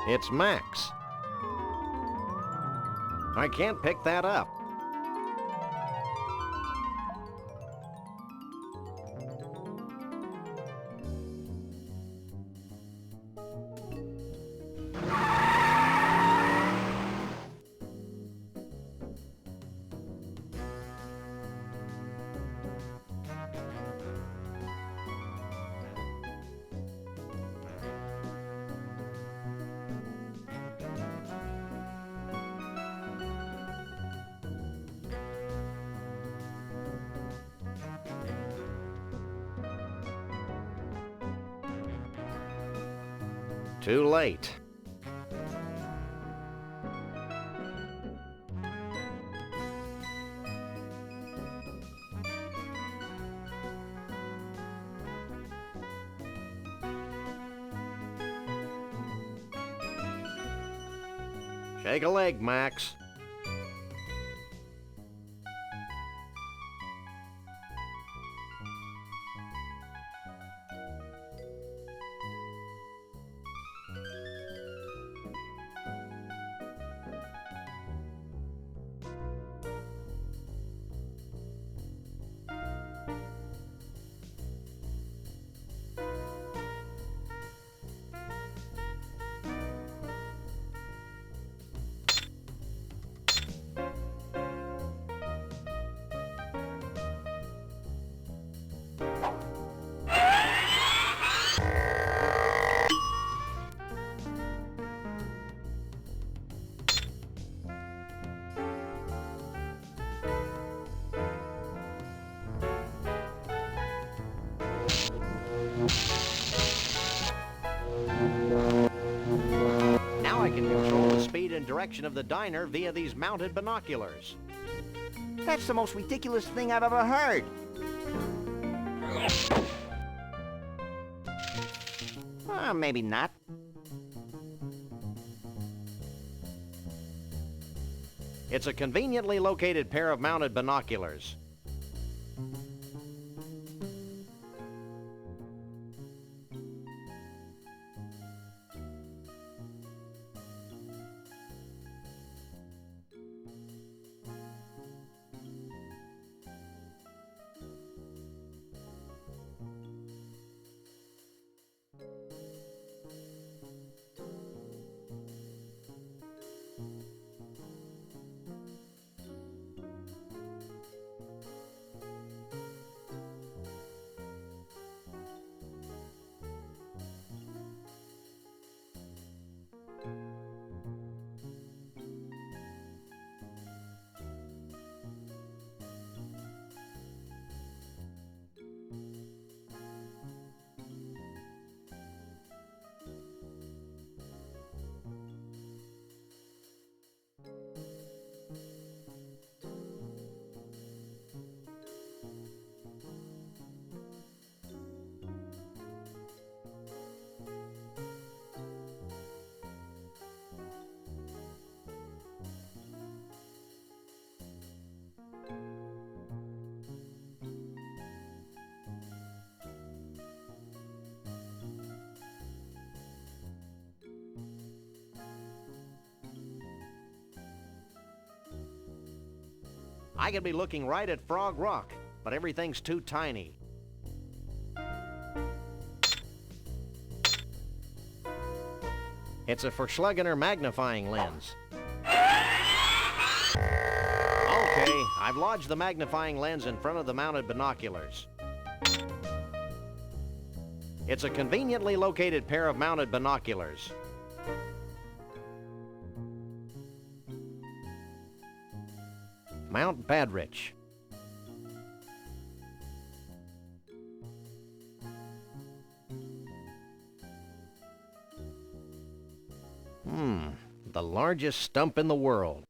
It's Max. I can't pick that up. Too late. Shake a leg, Max. Now I can control the speed and direction of the diner via these mounted binoculars. That's the most ridiculous thing I've ever heard. Maybe not. It's a conveniently located pair of mounted binoculars. I could be looking right at Frog Rock, but everything's too tiny. It's a Verschlegener magnifying lens. Okay, I've lodged the magnifying lens in front of the mounted binoculars. It's a conveniently located pair of mounted binoculars. Mount Badrich. The largest stump in the world.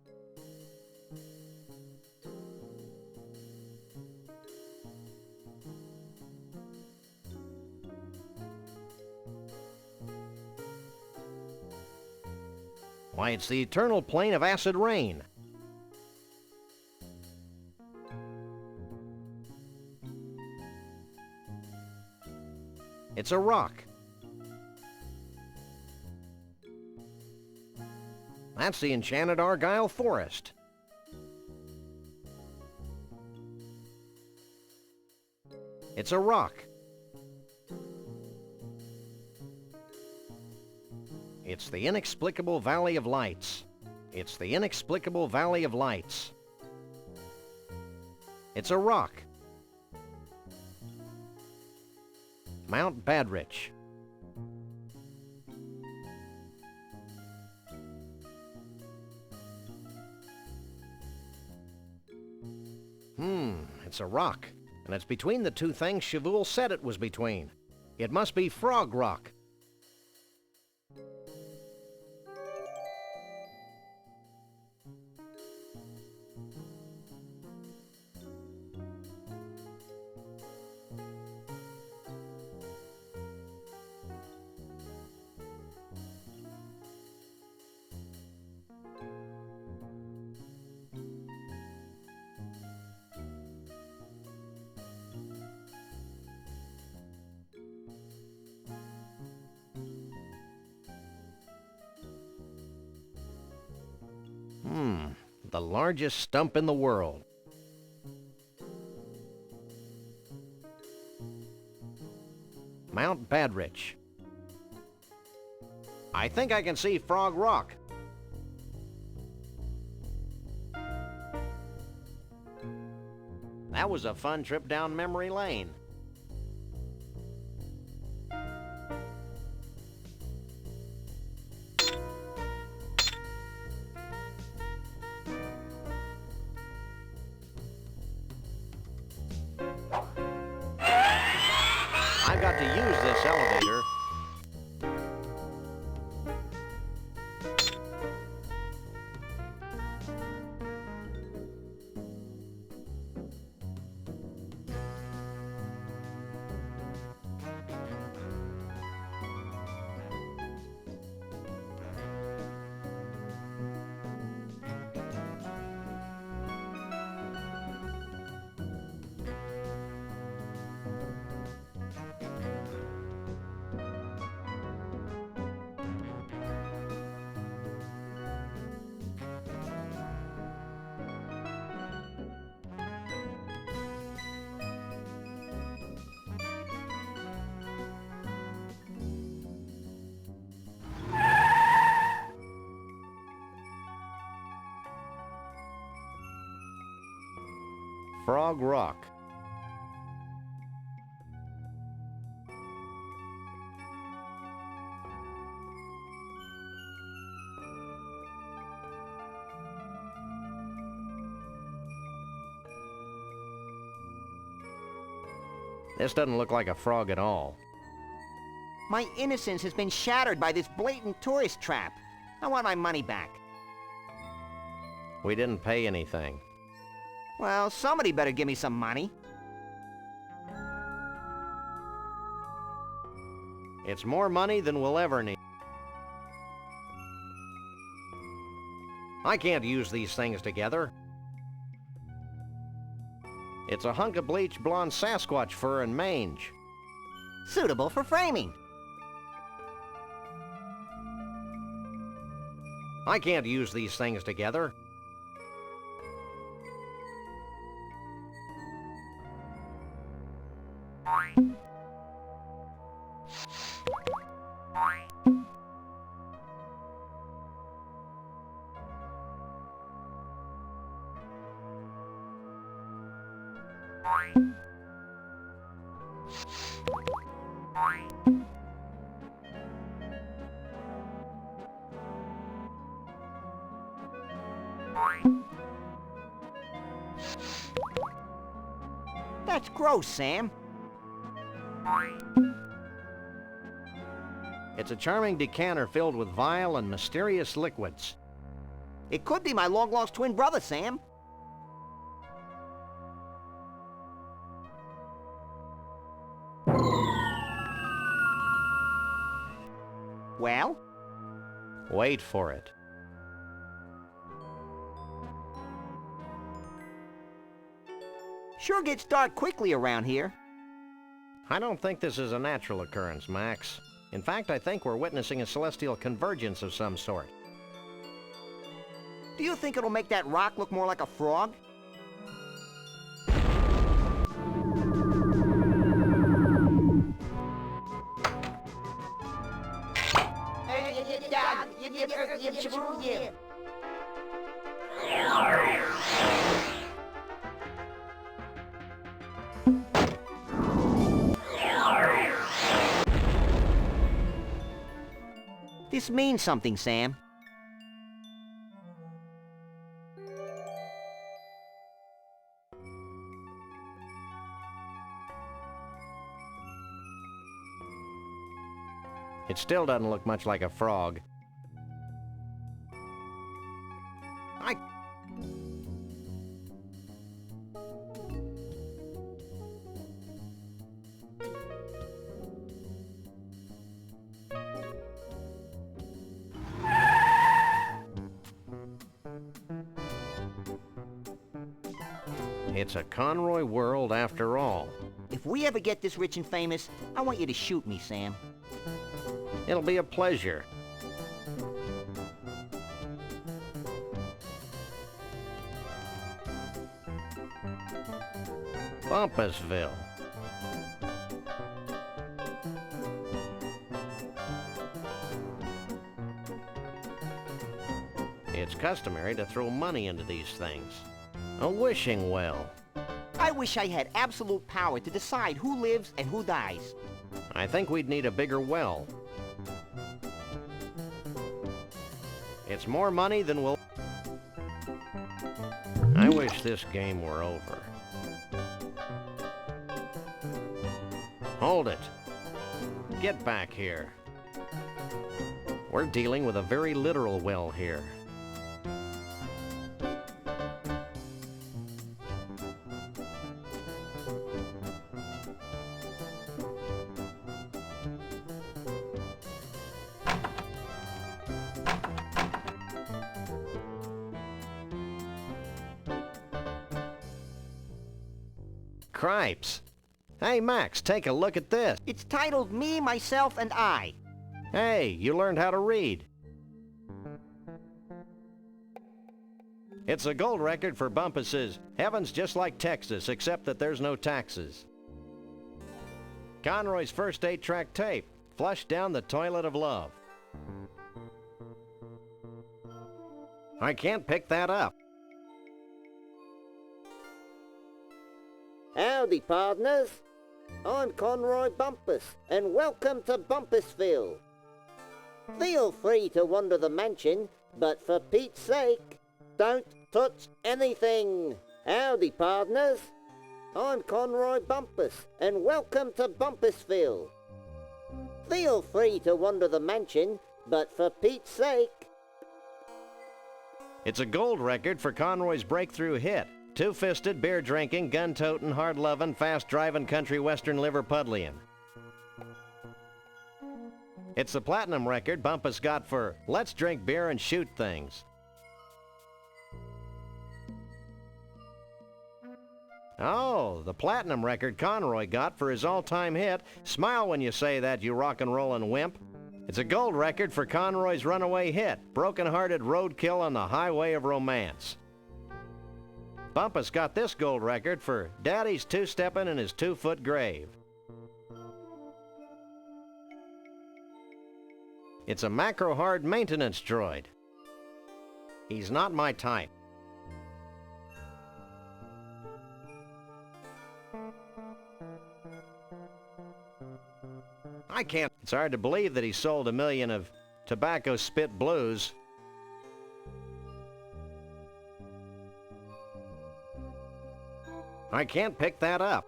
Why, it's the eternal plain of acid rain. It's a rock. That's the enchanted Argyle Forest. It's a rock. It's the inexplicable Valley of Lights. It's the inexplicable Valley of Lights. It's a rock. Mount Badrich. It's a rock. And it's between the two things Chavoul said it was between. It must be Frog Rock. The largest stump in the world. Mount Badrich. I think I can see Frog Rock. That was a fun trip down memory lane. I got to use this elevator. Frog Rock. This doesn't look like a frog at all. My innocence has been shattered by this blatant tourist trap. I want my money back. We didn't pay anything. Well, somebody better give me some money. It's more money than we'll ever need. I can't use these things together. It's a hunk of bleached blonde Sasquatch fur and mange. Suitable for framing. I can't use these things together. That's gross, Sam. It's a charming decanter filled with vile and mysterious liquids. It could be my long-lost twin brother, Sam. Well? Wait for it. Sure gets dark quickly around here. I don't think this is a natural occurrence, Max. In fact, I think we're witnessing a celestial convergence of some sort. Do you think it'll make that rock look more like a frog? This means something, Sam. It still doesn't look much like a frog. It's a Conroy world after all. If we ever get this rich and famous, I want you to shoot me, Sam. It'll be a pleasure. Bumpusville. It's customary to throw money into these things. A wishing well. I wish I had absolute power to decide who lives and who dies. I think we'd need a bigger well. It's more money than we'll... I wish this game were over. Hold it. Get back here. We're dealing with a very literal well here. Cripes. Hey, Max, take a look at this. It's titled Me, Myself, and I. Hey, you learned how to read. It's a gold record for Bumpus's. Heaven's just like Texas, except that there's no taxes. Conroy's first 8-track tape, flushed down the toilet of love. I can't pick that up. Howdy, partners. I'm Conroy Bumpus, and welcome to Bumpusville. Feel free to wander the mansion, but for Pete's sake, don't touch anything. Howdy, partners. I'm Conroy Bumpus, and welcome to Bumpusville. Feel free to wander the mansion, but for Pete's sake... It's a gold record for Conroy's breakthrough hit. Two-fisted, beer-drinking, gun-toting, hard-loving, fast-driving country western Liverpudlian. It's the platinum record Bumpus got for Let's Drink Beer and Shoot Things. Oh, the platinum record Conroy got for his all-time hit, Smile When You Say That, You Rock-and-Rollin' Wimp. It's a gold record for Conroy's runaway hit, Broken-Hearted Roadkill on the Highway of Romance. Bumpus got this gold record for Daddy's Two-Steppin' in His 2-Foot Grave. It's a macro-hard maintenance droid. He's not my type. I can't. It's hard to believe that he sold 1 million of Tobacco Spit Blues. I can't pick that up.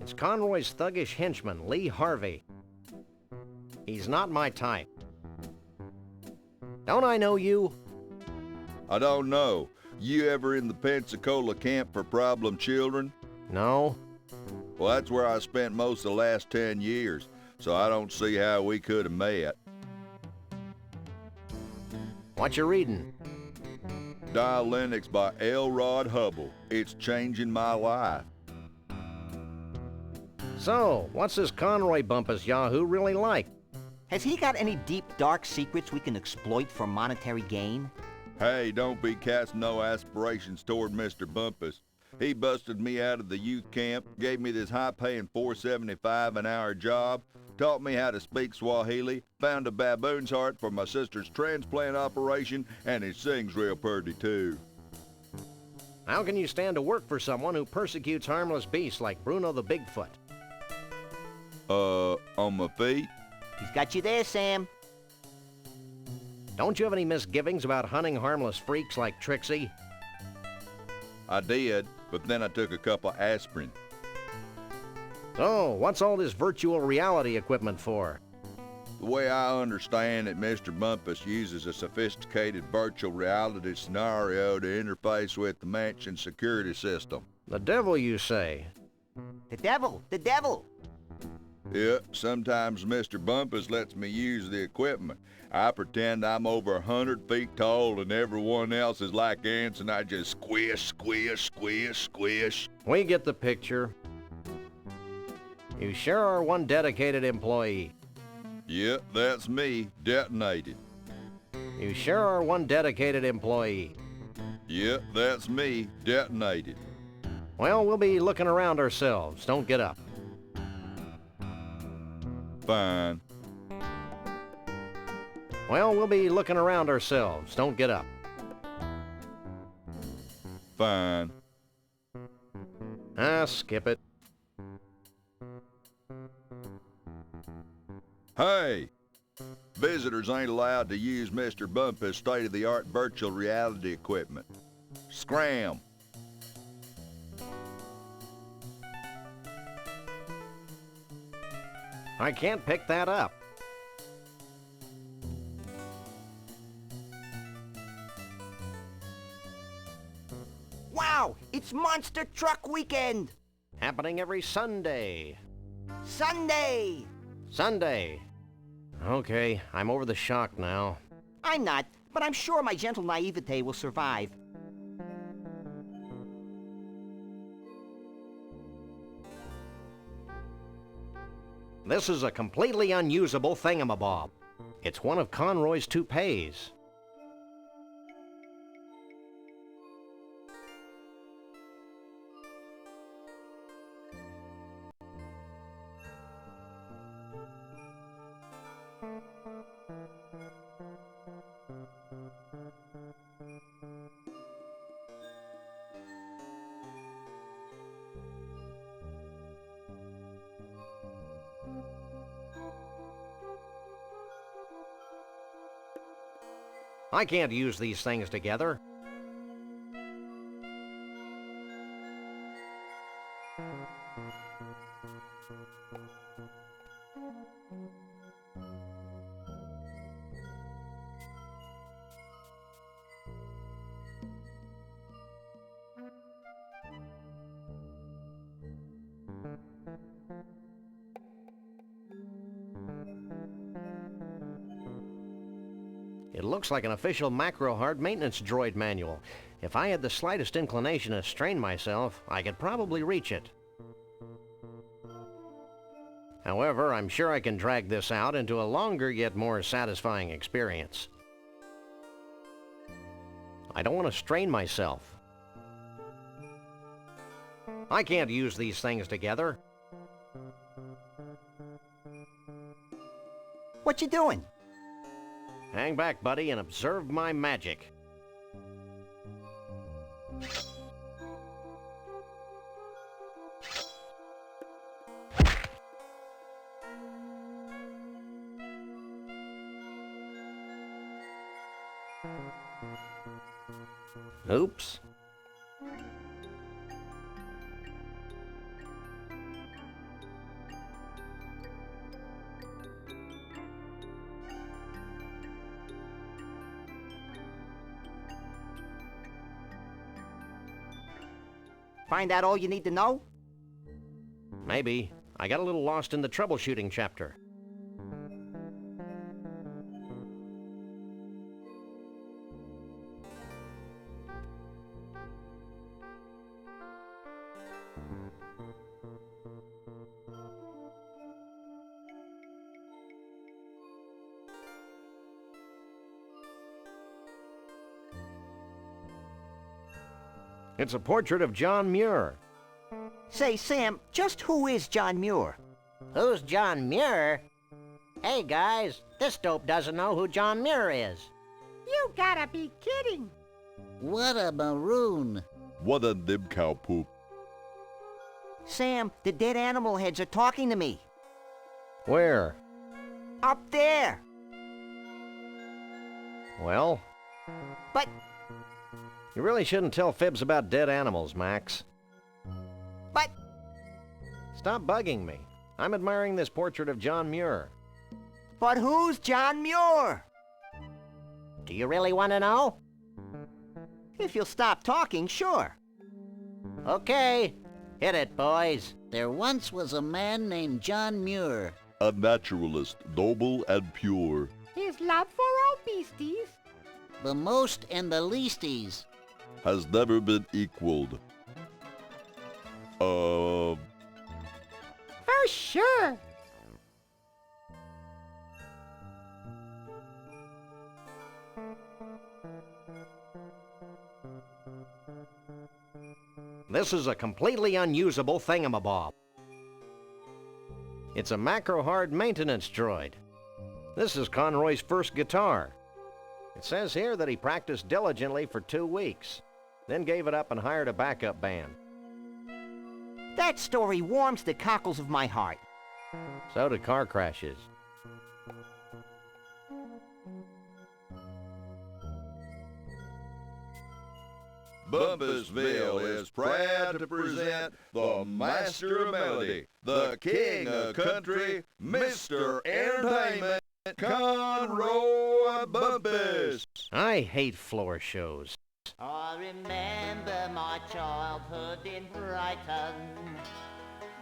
It's Conroy's thuggish henchman, Lee Harvey. He's not my type. Don't I know you? I don't know. You ever in the Pensacola camp for problem children? No. Well, that's where I spent most of the last 10 years, so I don't see how we could have met. What you reading? Dial Linux by L. Rod Hubble. It's changing my life. So, what's this Conroy Bumpus Yahoo really like? Has he got any deep, dark secrets we can exploit for monetary gain? Hey, don't be casting no aspirations toward Mr. Bumpus. He busted me out of the youth camp, gave me this high-paying $4.75 an hour job, taught me how to speak Swahili, found a baboon's heart for my sister's transplant operation, and he sings real pretty too. How can you stand to work for someone who persecutes harmless beasts like Bruno the Bigfoot? On my feet? He's got you there, Sam. Don't you have any misgivings about hunting harmless freaks like Trixie? I did, but then I took a couple aspirin. So, what's all this virtual reality equipment for? The way I understand it, Mr. Bumpus uses a sophisticated virtual reality scenario to interface with the mansion security system. The devil, you say? The devil! The devil! Yeah, sometimes Mr. Bumpus lets me use the equipment. I pretend I'm over 100 feet tall and everyone else is like ants and I just squish, squish, squish, squish. We get the picture. You sure are one dedicated employee. Yeah, that's me, detonated. You sure are one dedicated employee. Yeah, that's me, detonated. Well, we'll be looking around ourselves. Don't get up. Fine. Well, we'll be looking around ourselves. Don't get up. Fine. Skip it. Hey! Visitors ain't allowed to use Mr. Bumpus' state-of-the-art virtual reality equipment. Scram! I can't pick that up. Wow! It's Monster Truck Weekend! Happening every Sunday. Sunday! Sunday. Okay, I'm over the shock now. I'm not, but I'm sure my gentle naivete will survive. This is a completely unusable thingamabob. It's one of Conroy's toupees. I can't use these things together. It looks like an official macro hard maintenance droid manual. If I had the slightest inclination to strain myself, I could probably reach it. However, I'm sure I can drag this out into a longer yet more satisfying experience. I don't want to strain myself. I can't use these things together. What you doing? Hang back, buddy, and observe my magic. Oops. Find out all you need to know? Maybe. I got a little lost in the troubleshooting chapter. It's a portrait of John Muir. Say, Sam, just who is John Muir? Who's John Muir? Hey guys, this dope doesn't know who John Muir is. You gotta be kidding. What a maroon. What a dib cow poop. Sam, the dead animal heads are talking to me. Where? Up there. Well, But, you really shouldn't tell fibs about dead animals, Max. but, Stop bugging me. I'm admiring this portrait of John Muir. but who's John Muir? Do you really want to know? If you'll stop talking, sure. Okay, hit it, boys. There once was a man named John Muir. A naturalist, noble and pure. His love for all beasties. The most and the leasties. Has never been equaled. For sure. This is a completely unusable thingamabob. It's a macro-hard maintenance droid. This is Conroy's first guitar. It says here that he practiced diligently for 2 weeks, then gave it up and hired a backup band. That story warms the cockles of my heart. So do car crashes. Bumpusville is proud to present the master of melody, the king of country, Mr. Entertainment, Conroy Bumpus. I hate floor shows. I remember my childhood in Brighton,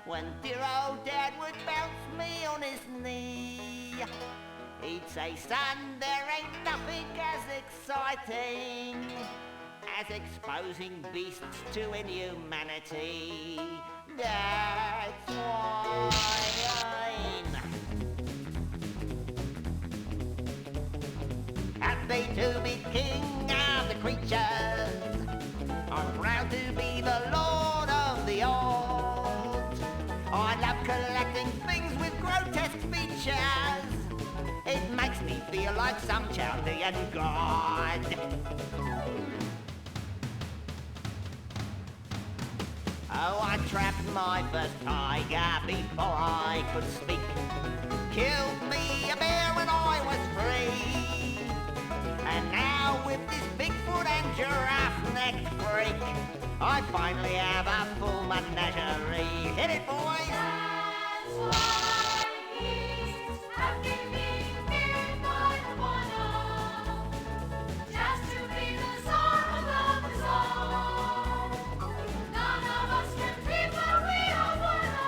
when dear old Dad would bounce me on his knee. He'd say, son, there ain't nothing as exciting as exposing beasts to inhumanity. That's why I'm happy to be king of the creatures. I'm proud to be the lord of the old. I love collecting things with grotesque features. It makes me feel like some Chaldean god. Oh, I trapped my first tiger before I could speak. Killed me a bear when I was 3. And now with this bigfoot and giraffe neck freak, I finally have a full menagerie. Hit it, boys! That's why beasts have been being feared by the fauna, just to be the czar of the bizarre. None of us can be where we all wanna.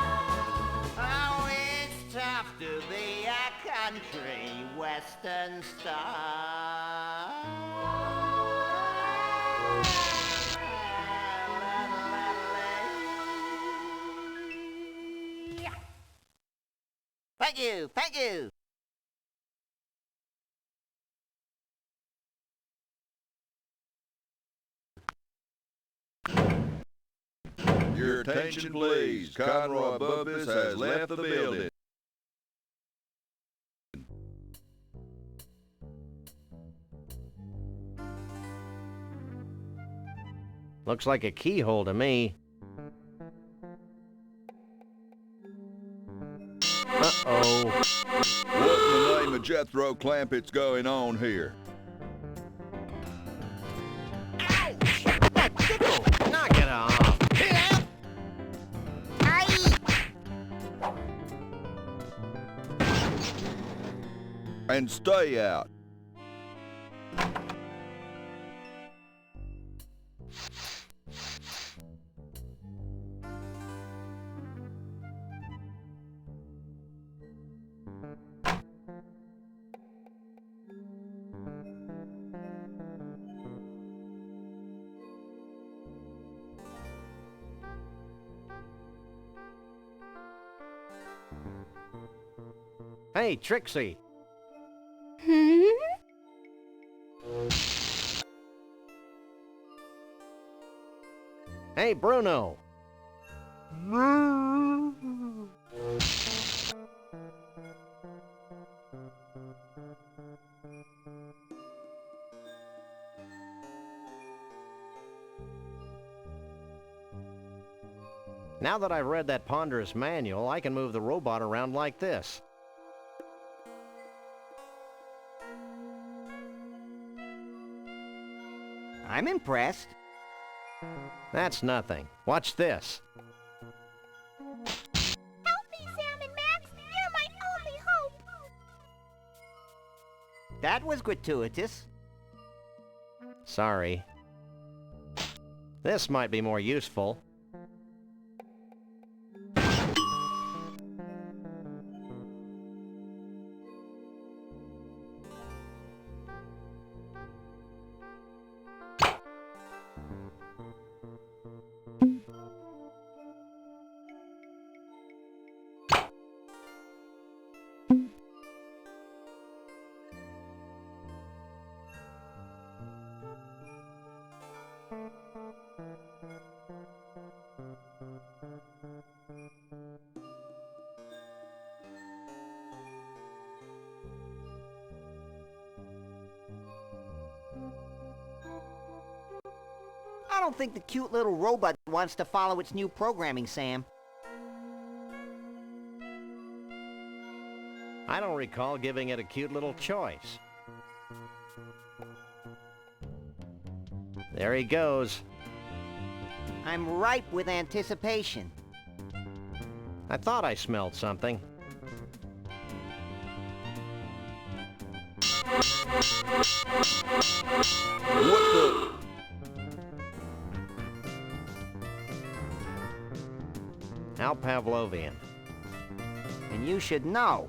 Oh, it's tough to be a country western star. Thank you, thank you. Your attention please, Conroy Bumpus has left the building. Looks like a keyhole to me. Uh-oh. What in the name of Jethro Clampett's going on here? Ouch! That tickle! Knock it off. And stay out. Hey, Trixie. Hey, Bruno. Now that I've read that ponderous manual, I can move the robot around like this. I'm impressed. That's nothing. Watch this. Help me, Sam and Max. You're my only hope. That was gratuitous. Sorry. This might be more useful. I don't think the cute little robot wants to follow its new programming, Sam. I don't recall giving it a cute little choice. There he goes. I'm ripe with anticipation. I thought I smelled something. What the? How Pavlovian. And you should know.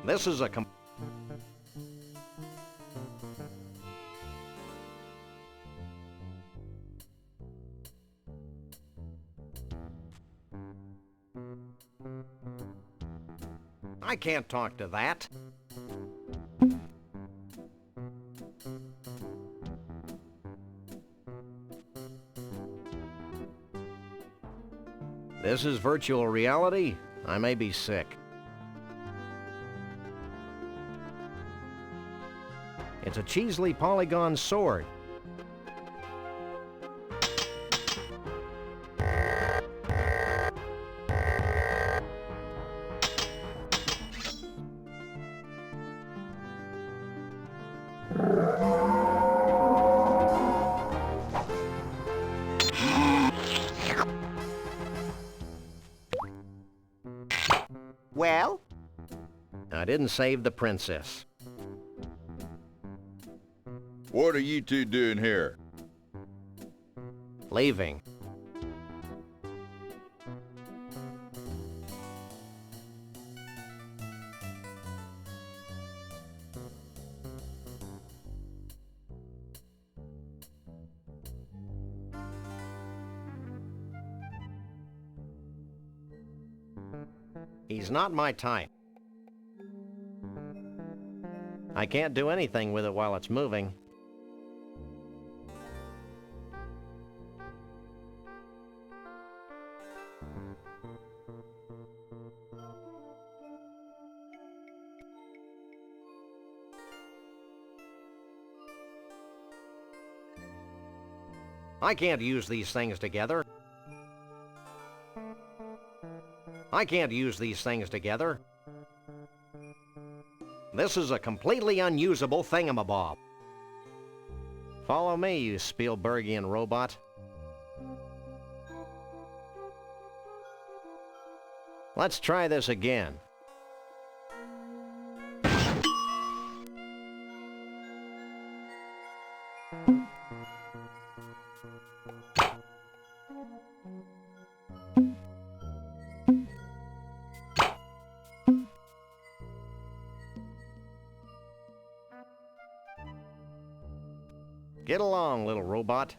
This is a I can't talk to that. This is virtual reality? I may be sick. It's a Cheesley polygon sword. Well? I didn't save the princess. What are you two doing here? Leaving. He's not my type. I can't do anything with it while it's moving. I can't use these things together. I can't use these things together. This is a completely unusable thingamabob. Follow me, you Spielbergian robot. Let's try this again. Get along, little robot.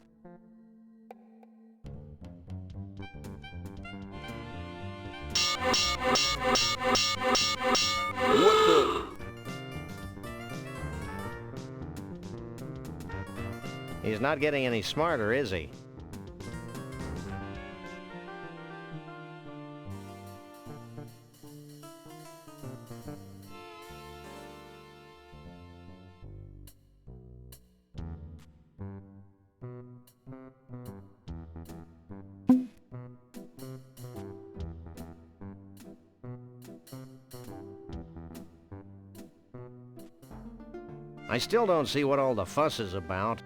What the? He's not getting any smarter, is he? I still don't see what all the fuss is about.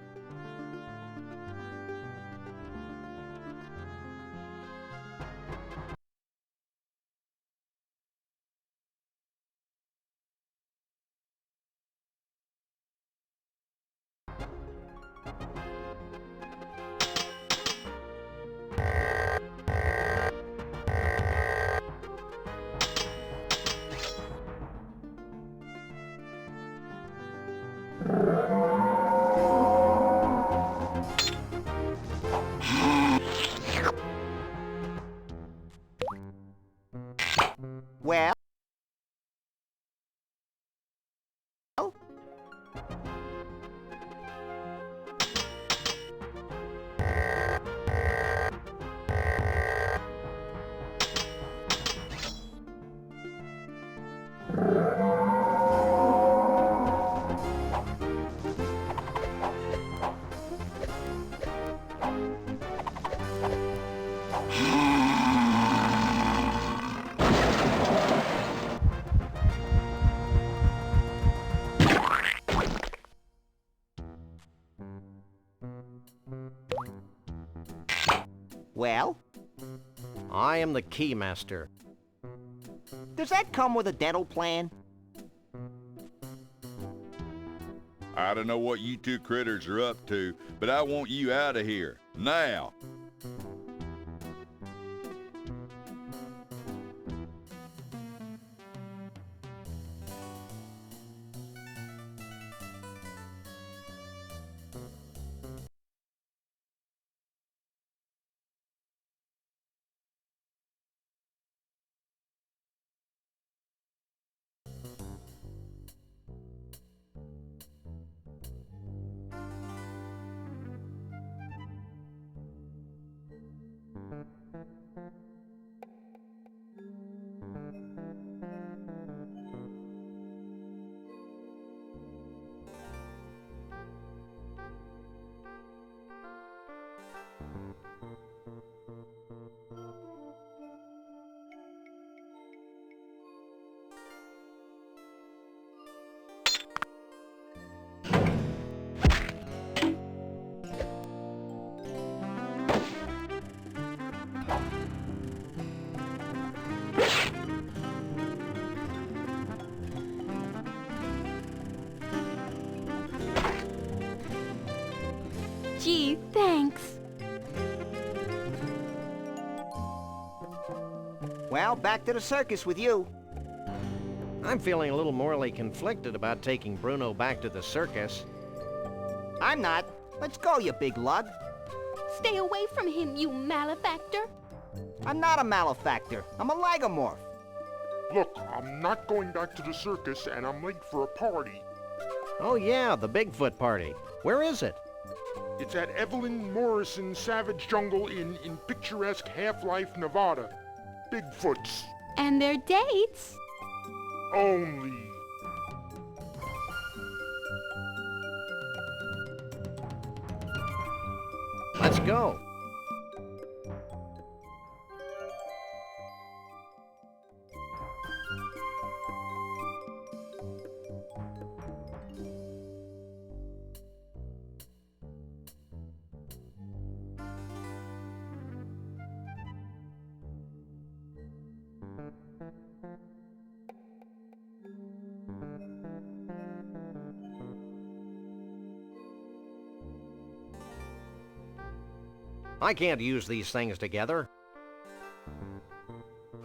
Well? Well? I am the keymaster. Does that come with a dental plan? I don't know what you two critters are up to, but I want you out of here, now. Gee, thanks. Well, back to the circus with you. I'm feeling a little morally conflicted about taking Bruno back to the circus. I'm not. Let's go, you big lug. Stay away from him, you malefactor. I'm not a malefactor. I'm a lagomorph. Look, I'm not going back to the circus, and I'm late for a party. Oh yeah, the Bigfoot party. Where is it? It's at Evelyn Morrison's Savage Jungle in picturesque Half-Life, Nevada. Bigfoots. And their dates. Only. Let's go. I can't use these things together.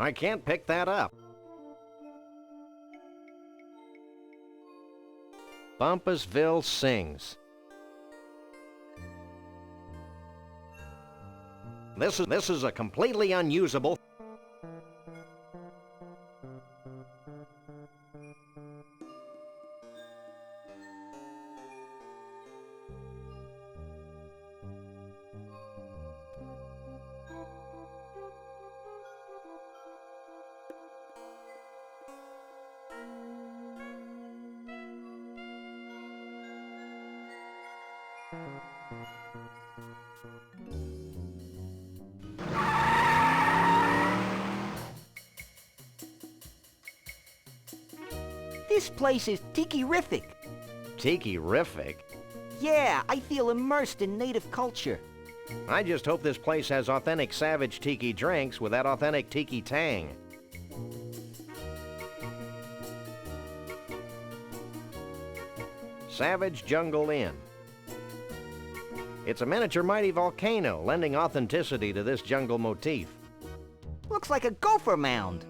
I can't pick that up. Bumpusville sings. This is a completely unusable. This place is tiki-rific. Tiki-rific? Yeah, I feel immersed in native culture. I just hope this place has authentic Savage Tiki drinks with that authentic Tiki tang. Savage Jungle Inn. It's a miniature mighty volcano, lending authenticity to this jungle motif. Looks like a gopher mound.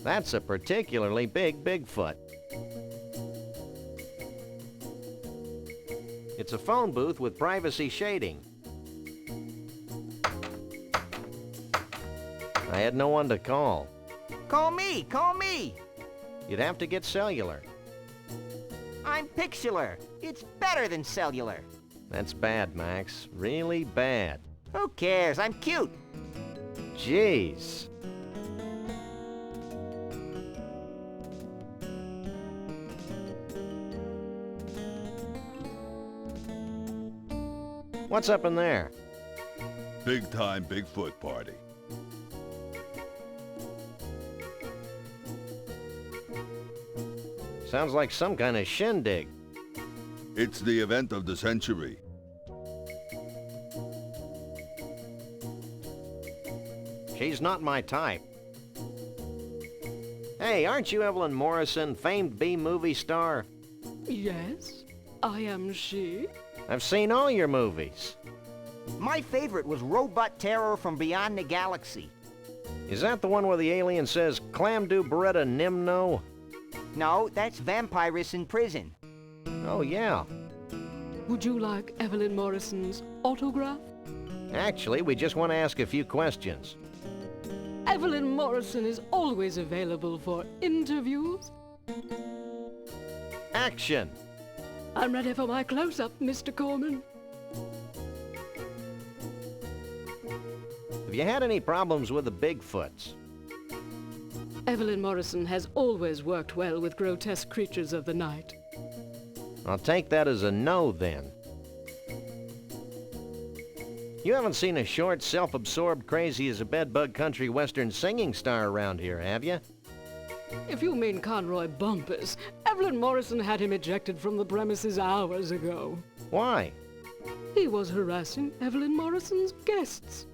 That's a particularly big Bigfoot. It's a phone booth with privacy shading. I had no one to call. Call me, call me. You'd have to get cellular. I'm pixular. It's better than cellular. That's bad, Max. Really bad. Who cares? I'm cute. Jeez. What's up in there? Big time Bigfoot party. Sounds like some kind of shindig. It's the event of the century. She's not my type. Hey, aren't you Evelyn Morrison, famed B-movie star? Yes, I am she. I've seen all your movies. My favorite was Robot Terror from Beyond the Galaxy. Is that the one where the alien says, "Clam do Beretta Nimno"? No, that's Vampirus in Prison. Oh, yeah. Would you like Evelyn Morrison's autograph? Actually, we just want to ask a few questions. Evelyn Morrison is always available for interviews. Action! I'm ready for my close-up, Mr. Corman. Have you had any problems with the Bigfoots? Evelyn Morrison has always worked well with grotesque creatures of the night. I'll take that as a no, then. You haven't seen a short, self-absorbed, crazy-as-a-bedbug country western singing star around here, have you? If you mean Conroy Bumpus, Evelyn Morrison had him ejected from the premises hours ago. Why? He was harassing Evelyn Morrison's guests.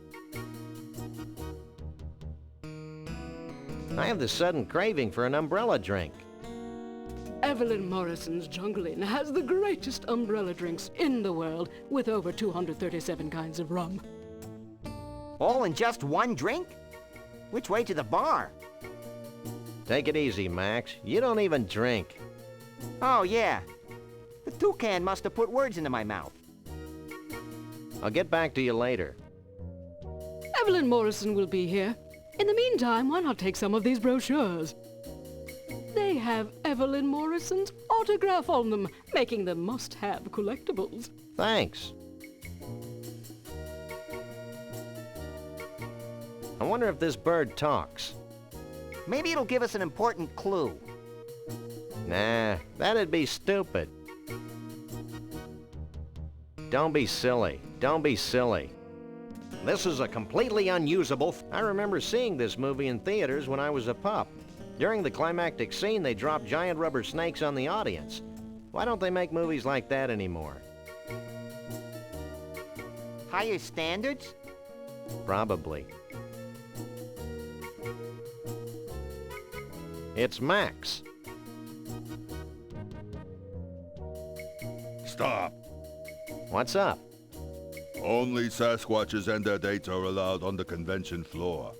I have this sudden craving for an umbrella drink. Evelyn Morrison's Jungle Inn has the greatest umbrella drinks in the world, with over 237 kinds of rum. All in just one drink? Which way to the bar? Take it easy, Max. You don't even drink. Oh, yeah. The toucan must have put words into my mouth. I'll get back to you later. Evelyn Morrison will be here. In the meantime, why not take some of these brochures? They have Evelyn Morrison's autograph on them, making them must-have collectibles. Thanks. I wonder if this bird talks. Maybe it'll give us an important clue. Nah, that'd be stupid. Don't be silly. Don't be silly. This is a completely unusable... I remember seeing this movie in theaters when I was a pup. During the climactic scene, they dropped giant rubber snakes on the audience. Why don't they make movies like that anymore? Higher standards? Probably. It's Max. Stop. What's up? Only Sasquatches and their dates are allowed on the convention floor.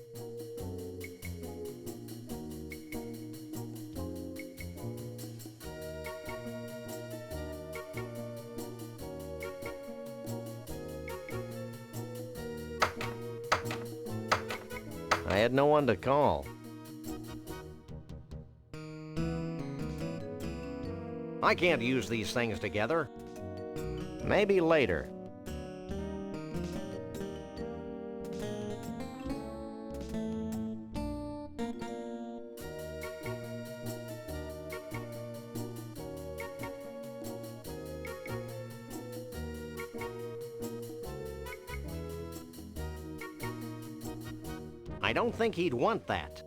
I had no one to call. I can't use these things together. Maybe later. I don't think he'd want that.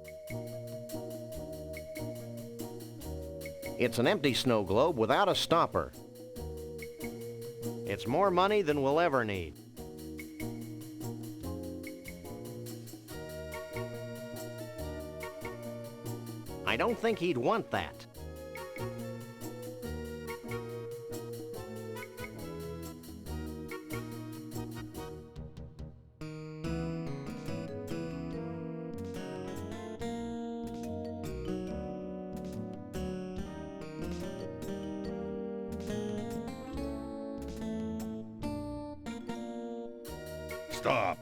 It's an empty snow globe without a stopper. It's more money than we'll ever need. I don't think he'd want that. Stop.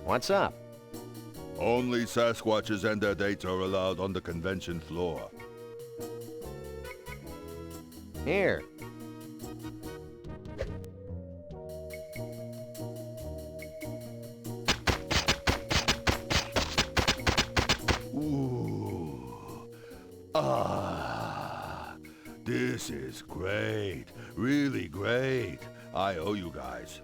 What's up? Only Sasquatches and their dates are allowed on the convention floor. Here. Ooh. Ah. This is great. Really great. I owe you guys.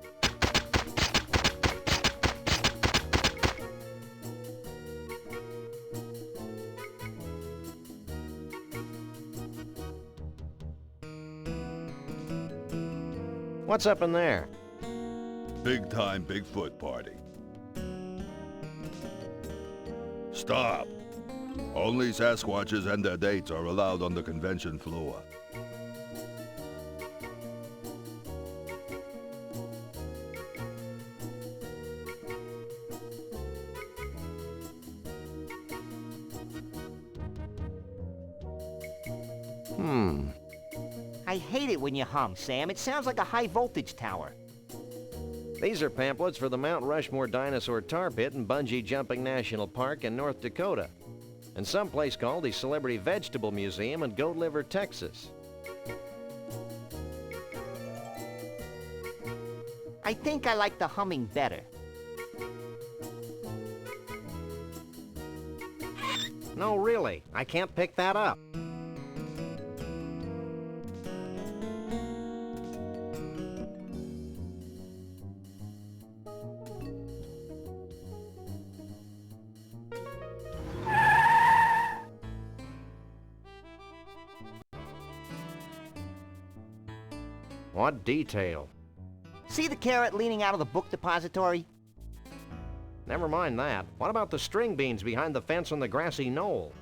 What's up in there? Big time Bigfoot party. Stop. Only Sasquatches and their dates are allowed on the convention floor. I hate it when you hum, Sam. It sounds like a high voltage tower. These are pamphlets for the Mount Rushmore Dinosaur Tar Pit and Bungee Jumping National Park in North Dakota, and someplace called the Celebrity Vegetable Museum in Goat Liver, Texas. I think I like the humming better. No, really, I can't pick that up. What detail? See the carrot leaning out of the book depository? Never mind that. What about the string beans behind the fence on the grassy knoll?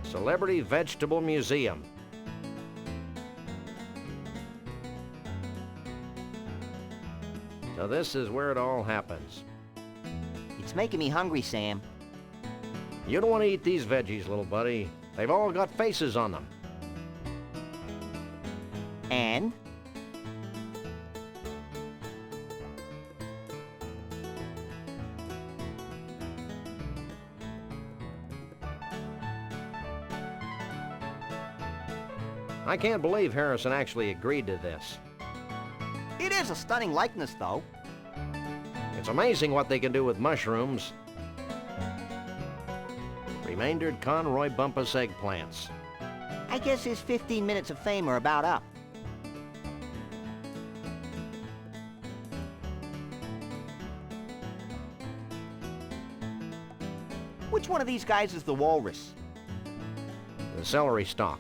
Celebrity Vegetable Museum. So this is where it all happens. It's making me hungry, Sam. You don't want to eat these veggies, little buddy. They've all got faces on them. And? I can't believe Harrison actually agreed to this. It is a stunning likeness, though. It's amazing what they can do with mushrooms. Remaindered Conroy bumpus eggplants. I guess his 15 minutes of fame are about up. Which one of these guys is the walrus? The celery stalk.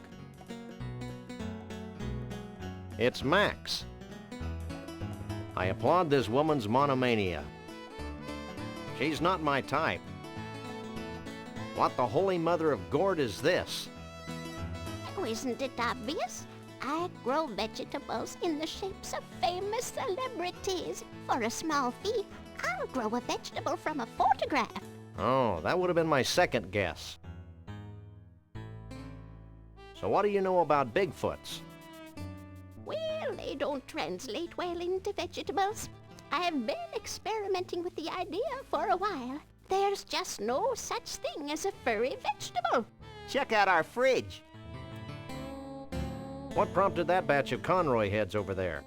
It's Max. I applaud this woman's monomania. She's not my type. What the holy mother of gourd is this? Oh, isn't it obvious? I grow vegetables in the shapes of famous celebrities. For a small fee, I'll grow a vegetable from a photograph. Oh, that would have been my second guess. So what do you know about Bigfoots? Well, they don't translate well into vegetables. I have been experimenting with the idea for a while. There's just no such thing as a furry vegetable. Check out our fridge. What prompted that batch of Conroy heads over there?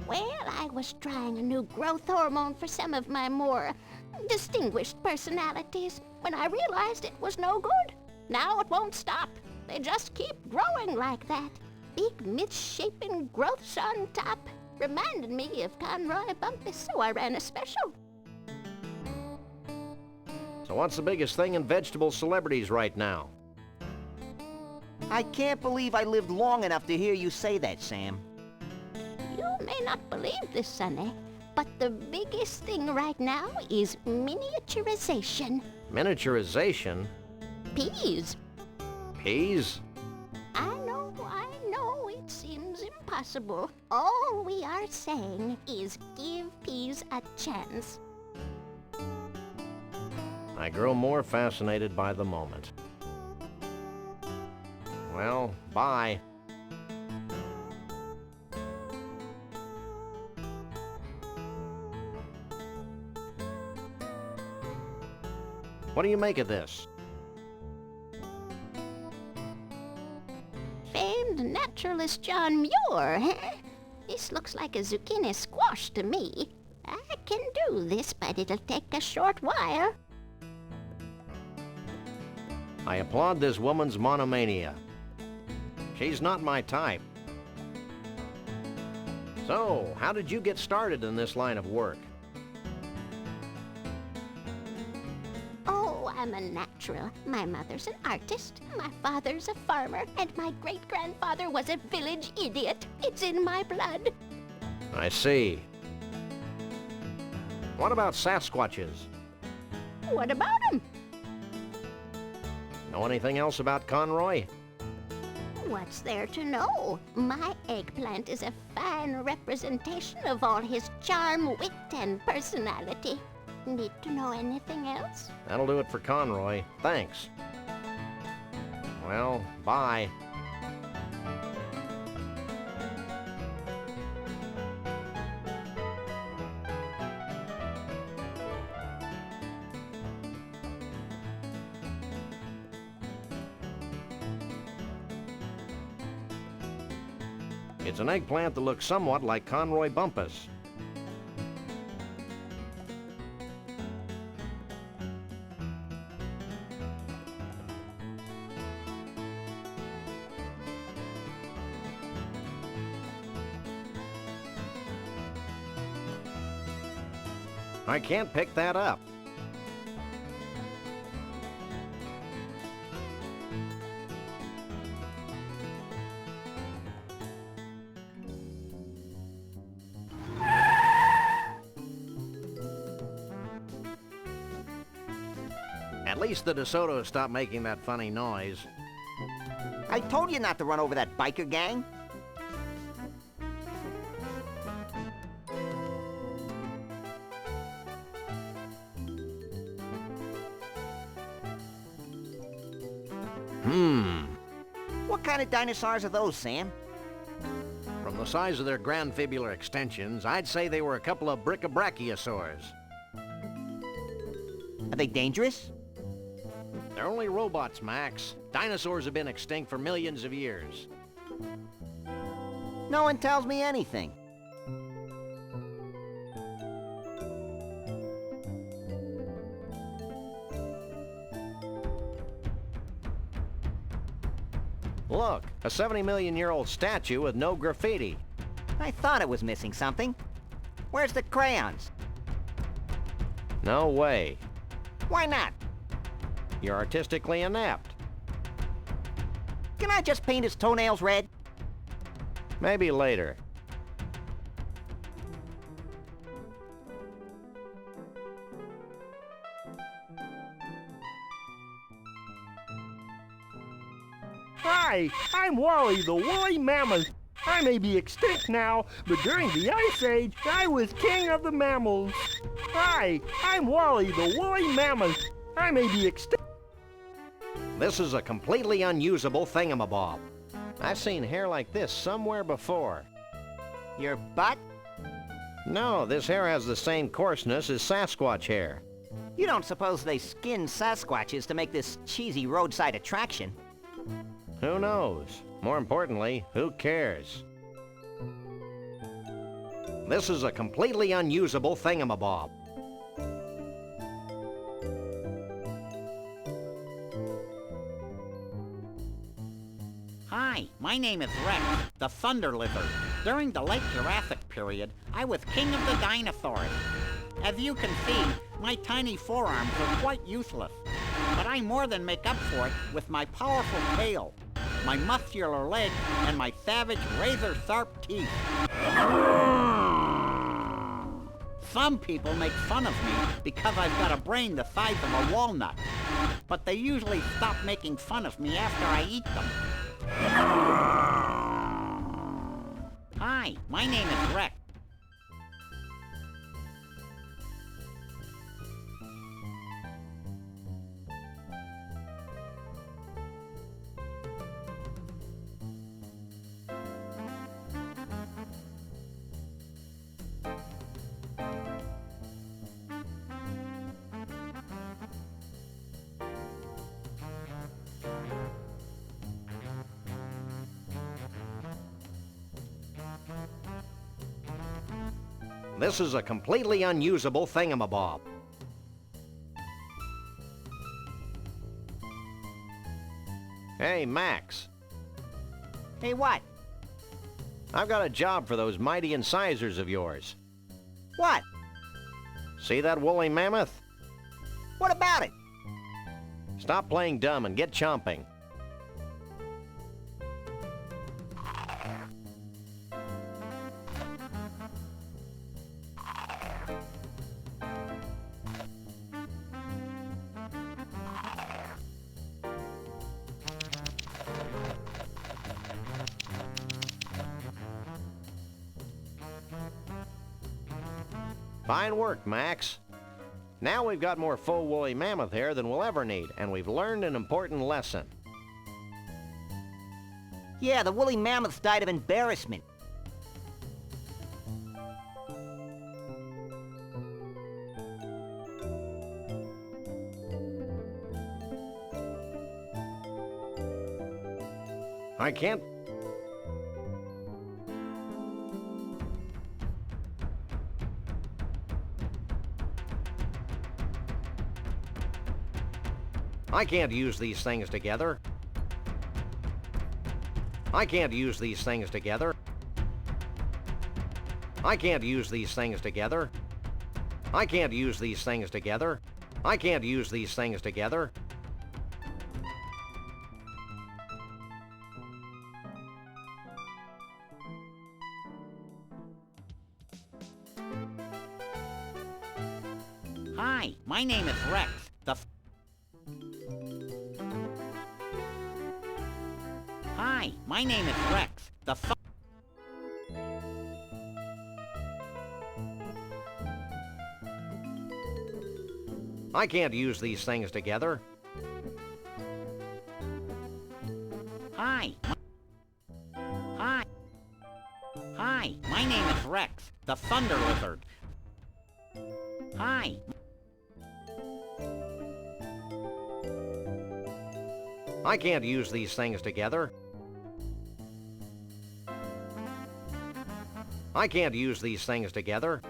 Well, I was trying a new growth hormone for some of my more distinguished personalities when I realized it was no good. Now it won't stop. They just keep growing like that. Big misshapen growths on top. Reminded me of Conroy Bumpus, so I ran a special. So what's the biggest thing in vegetable celebrities right now? I can't believe I lived long enough to hear you say that, Sam. You may not believe this, Sonny, but the biggest thing right now is miniaturization. Miniaturization? Peas. Peas? I know, it seems impossible. All we are saying is give peas a chance. I grow more fascinated by the moment. Well, bye. What do you make of this? Famed naturalist John Muir, huh? This looks like a zucchini squash to me. I can do this, but it'll take a short while. I applaud this woman's monomania. She's not my type. So, how did you get started in this line of work? Oh, I'm a natural. My mother's an artist, my father's a farmer, and my great-grandfather was a village idiot. It's in my blood. I see. What about Sasquatches? What about him? Know anything else about Conroy? What's there to know? My eggplant is a fine representation of all his charm, wit, and personality. Need to know anything else? That'll do it for Conroy. Thanks. Well, bye. It's an eggplant that looks somewhat like Conroy Bumpus. I can't pick that up. At least the DeSoto stopped making that funny noise. I told you not to run over that biker gang. What kind of dinosaurs are those, Sam? From the size of their grandfibular extensions, I'd say they were a couple of brachiosaurs. Are they dangerous? They're only robots, Max. Dinosaurs have been extinct for millions of years. No one tells me anything. Look, a 70-million-year-old statue with no graffiti. I thought it was missing something. Where's the crayons? No way. Why not? You're artistically inept. Can I just paint his toenails red? Maybe later. Hi, I'm Wally, the woolly mammoth. I may be extinct now, but during the Ice Age, I was king of the mammals. Hi, I'm Wally, the woolly mammoth. I may be extinct. This is a completely unusable thingamabob. I've seen hair like this somewhere before. Your butt? No, this hair has the same coarseness as Sasquatch hair. You don't suppose they skin Sasquatches to make this cheesy roadside attraction? Who knows? More importantly, who cares? This is a completely unusable thingamabob. Hi, my name is Rex, the Thunder Lizard. During the late Jurassic period, I was king of the dinosaurs. As you can see, my tiny forearms are quite useless. But I more than make up for it with my powerful tail, my muscular legs, and my savage razor-sharp teeth. Some people make fun of me because I've got a brain the size of a walnut. But they usually stop making fun of me after I eat them. Hi, my name is Rex. This is a completely unusable thingamabob. Hey, Max. Hey, what? I've got a job for those mighty incisors of yours. What? See that woolly mammoth? What about it? Stop playing dumb and get chomping. Fine work, Max. Now we've got more full woolly mammoth hair than we'll ever need, and we've learned an important lesson. Yeah, the woolly mammoths died of embarrassment. I can't... I can't use these things together. I can't use these things together. I can't use these things together. I can't use these things together. I can't use these things together. Hi, my name is Rex, the... Hi, my name is Rex, the... I can't use these things together. Hi. Hi. Hi, my name is Rex, the Thunder Lizard. Hi. I can't use these things together. I can't use these things together.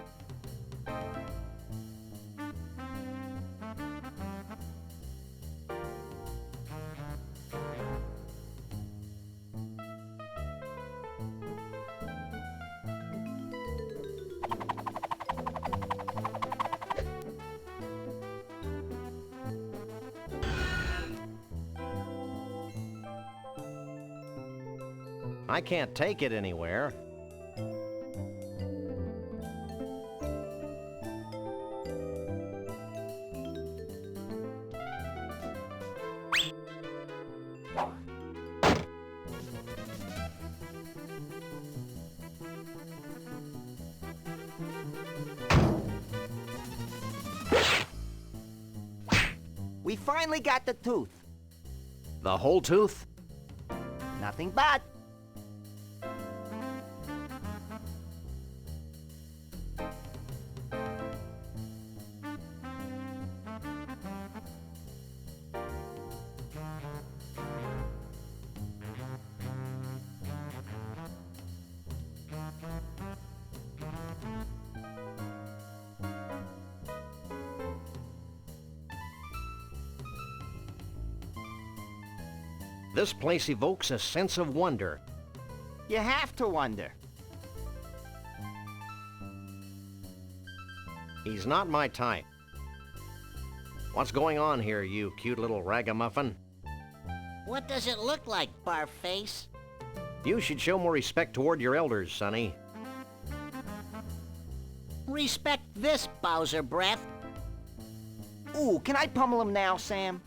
I can't take it anywhere. We finally got the tooth. The whole tooth? Nothing but. This place evokes a sense of wonder. You have to wonder. He's not my type. What's going on here, you cute little ragamuffin? What does it look like, Barface? You should show more respect toward your elders, Sonny. Respect this, Bowser Breath. Ooh, can I pummel him now, Sam?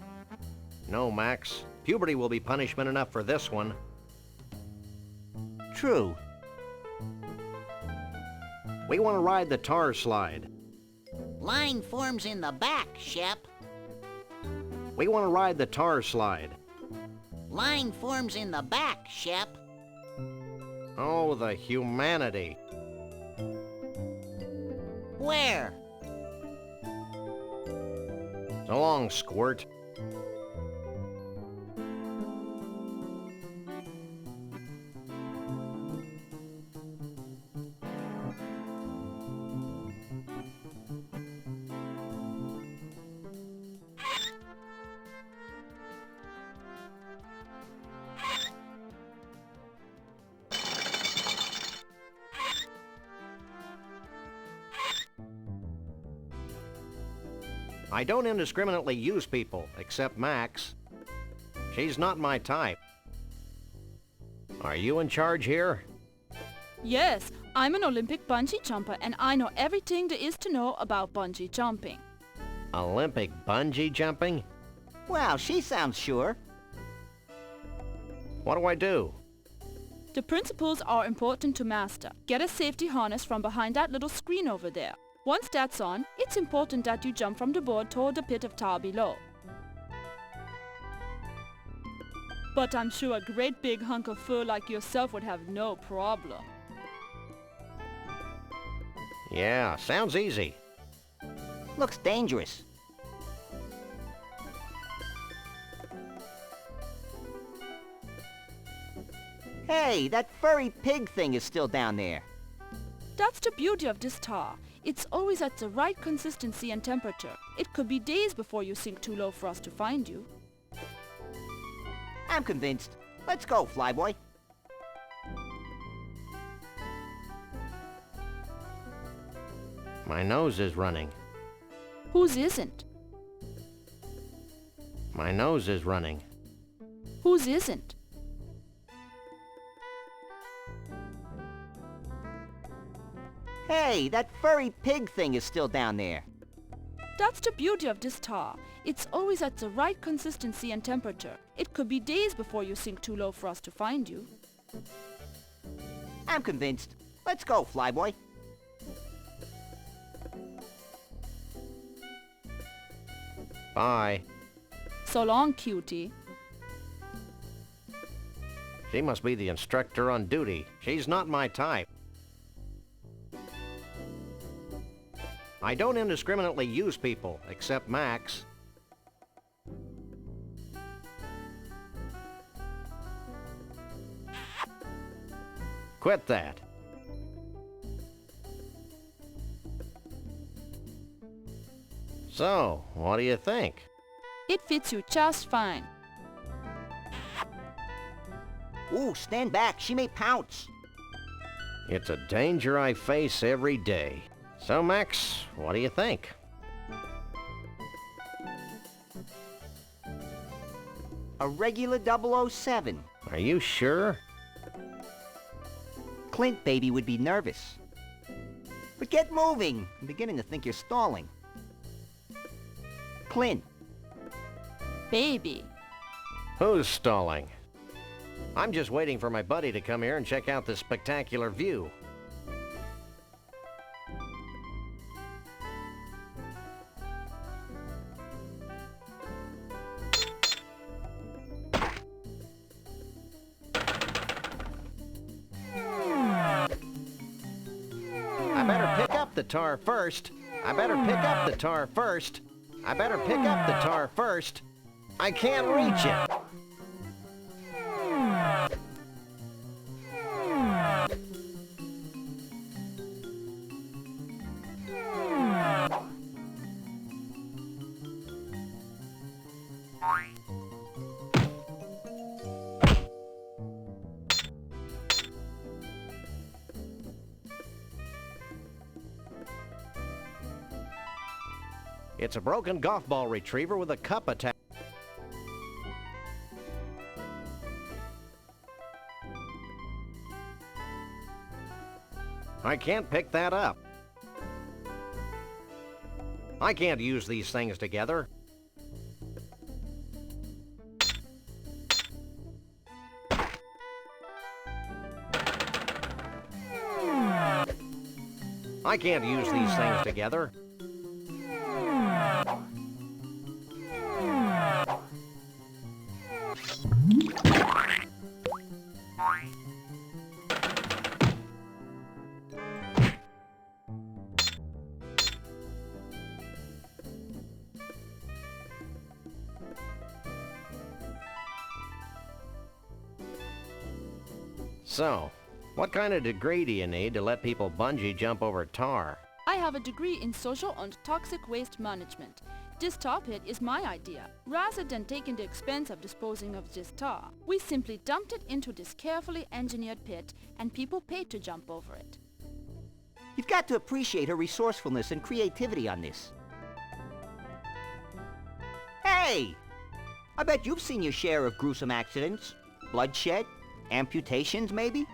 No, Max. Puberty will be punishment enough for this one. True. We want to ride the tar slide. Line forms in the back, Shep. We want to ride the tar slide. Line forms in the back, Shep. Oh, the humanity. Where? So long, Squirt. I don't indiscriminately use people, except Max. She's not my type. Are you in charge here? Yes, I'm an Olympic bungee jumper and I know everything there is to know about bungee jumping. Olympic bungee jumping? Wow, she sounds sure. What do I do? The principles are important to master. Get a safety harness from behind that little screen over there. Once that's on, it's important that you jump from the board toward the pit of tar below. But I'm sure a great big hunk of fur like yourself would have no problem. Yeah, sounds easy. Looks dangerous. Hey, that furry pig thing is still down there. That's the beauty of this tar. It's always at the right consistency and temperature. It could be days before you sink too low for us to find you. I'm convinced. Let's go, Flyboy. My nose is running. Whose isn't? My nose is running. Whose isn't? Hey, that furry pig thing is still down there. That's the beauty of this tar. It's always at the right consistency and temperature. It could be days before you sink too low for us to find you. I'm convinced. Let's go, Flyboy. Bye. So long, cutie. She must be the instructor on duty. She's not my type. I don't indiscriminately use people, except Max. Quit that. So, what do you think? It fits you just fine. Ooh, stand back. She may pounce. It's a danger I face every day. So, Max, what do you think? A regular 007. Are you sure? Clint, baby, would be nervous. But get moving. I'm beginning to think you're stalling. Clint. Baby. Who's stalling? I'm just waiting for my buddy to come here and check out this spectacular view. I better pick up the tar first. I better pick up the tar first. I better pick up the tar first. I can't reach it. It's a broken golf ball retriever with a cup attached. I can't pick that up. I can't use these things together. I can't use these things together. So, what kind of degree do you need to let people bungee jump over tar? I have a degree in social and toxic waste management. This tar pit is my idea. Rather than taking the expense of disposing of this tar, we simply dumped it into this carefully engineered pit and people paid to jump over it. You've got to appreciate her resourcefulness and creativity on this. Hey! I bet you've seen your share of gruesome accidents. Bloodshed, amputations, maybe?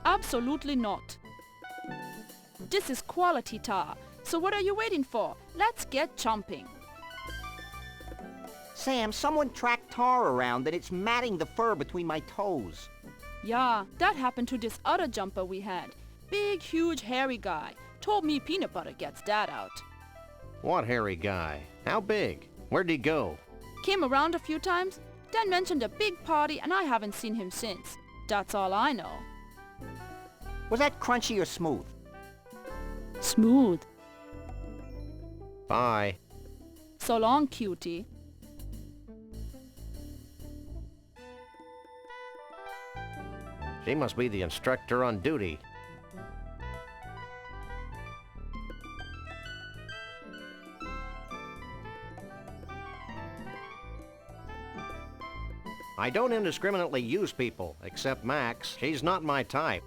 Absolutely not. This is quality tar, so what are you waiting for? Let's get chomping. Sam, someone tracked tar around and it's matting the fur between my toes. Yeah, that happened to this other jumper we had. Big, huge, hairy guy. Told me peanut butter gets that out. What hairy guy? How big? Where'd he go? Came around a few times, then mentioned a big party and I haven't seen him since. That's all I know. Was that crunchy or smooth? Smooth. Bye. So long, cutie. She must be the instructor on duty. I don't indiscriminately use people, except Max. She's not my type.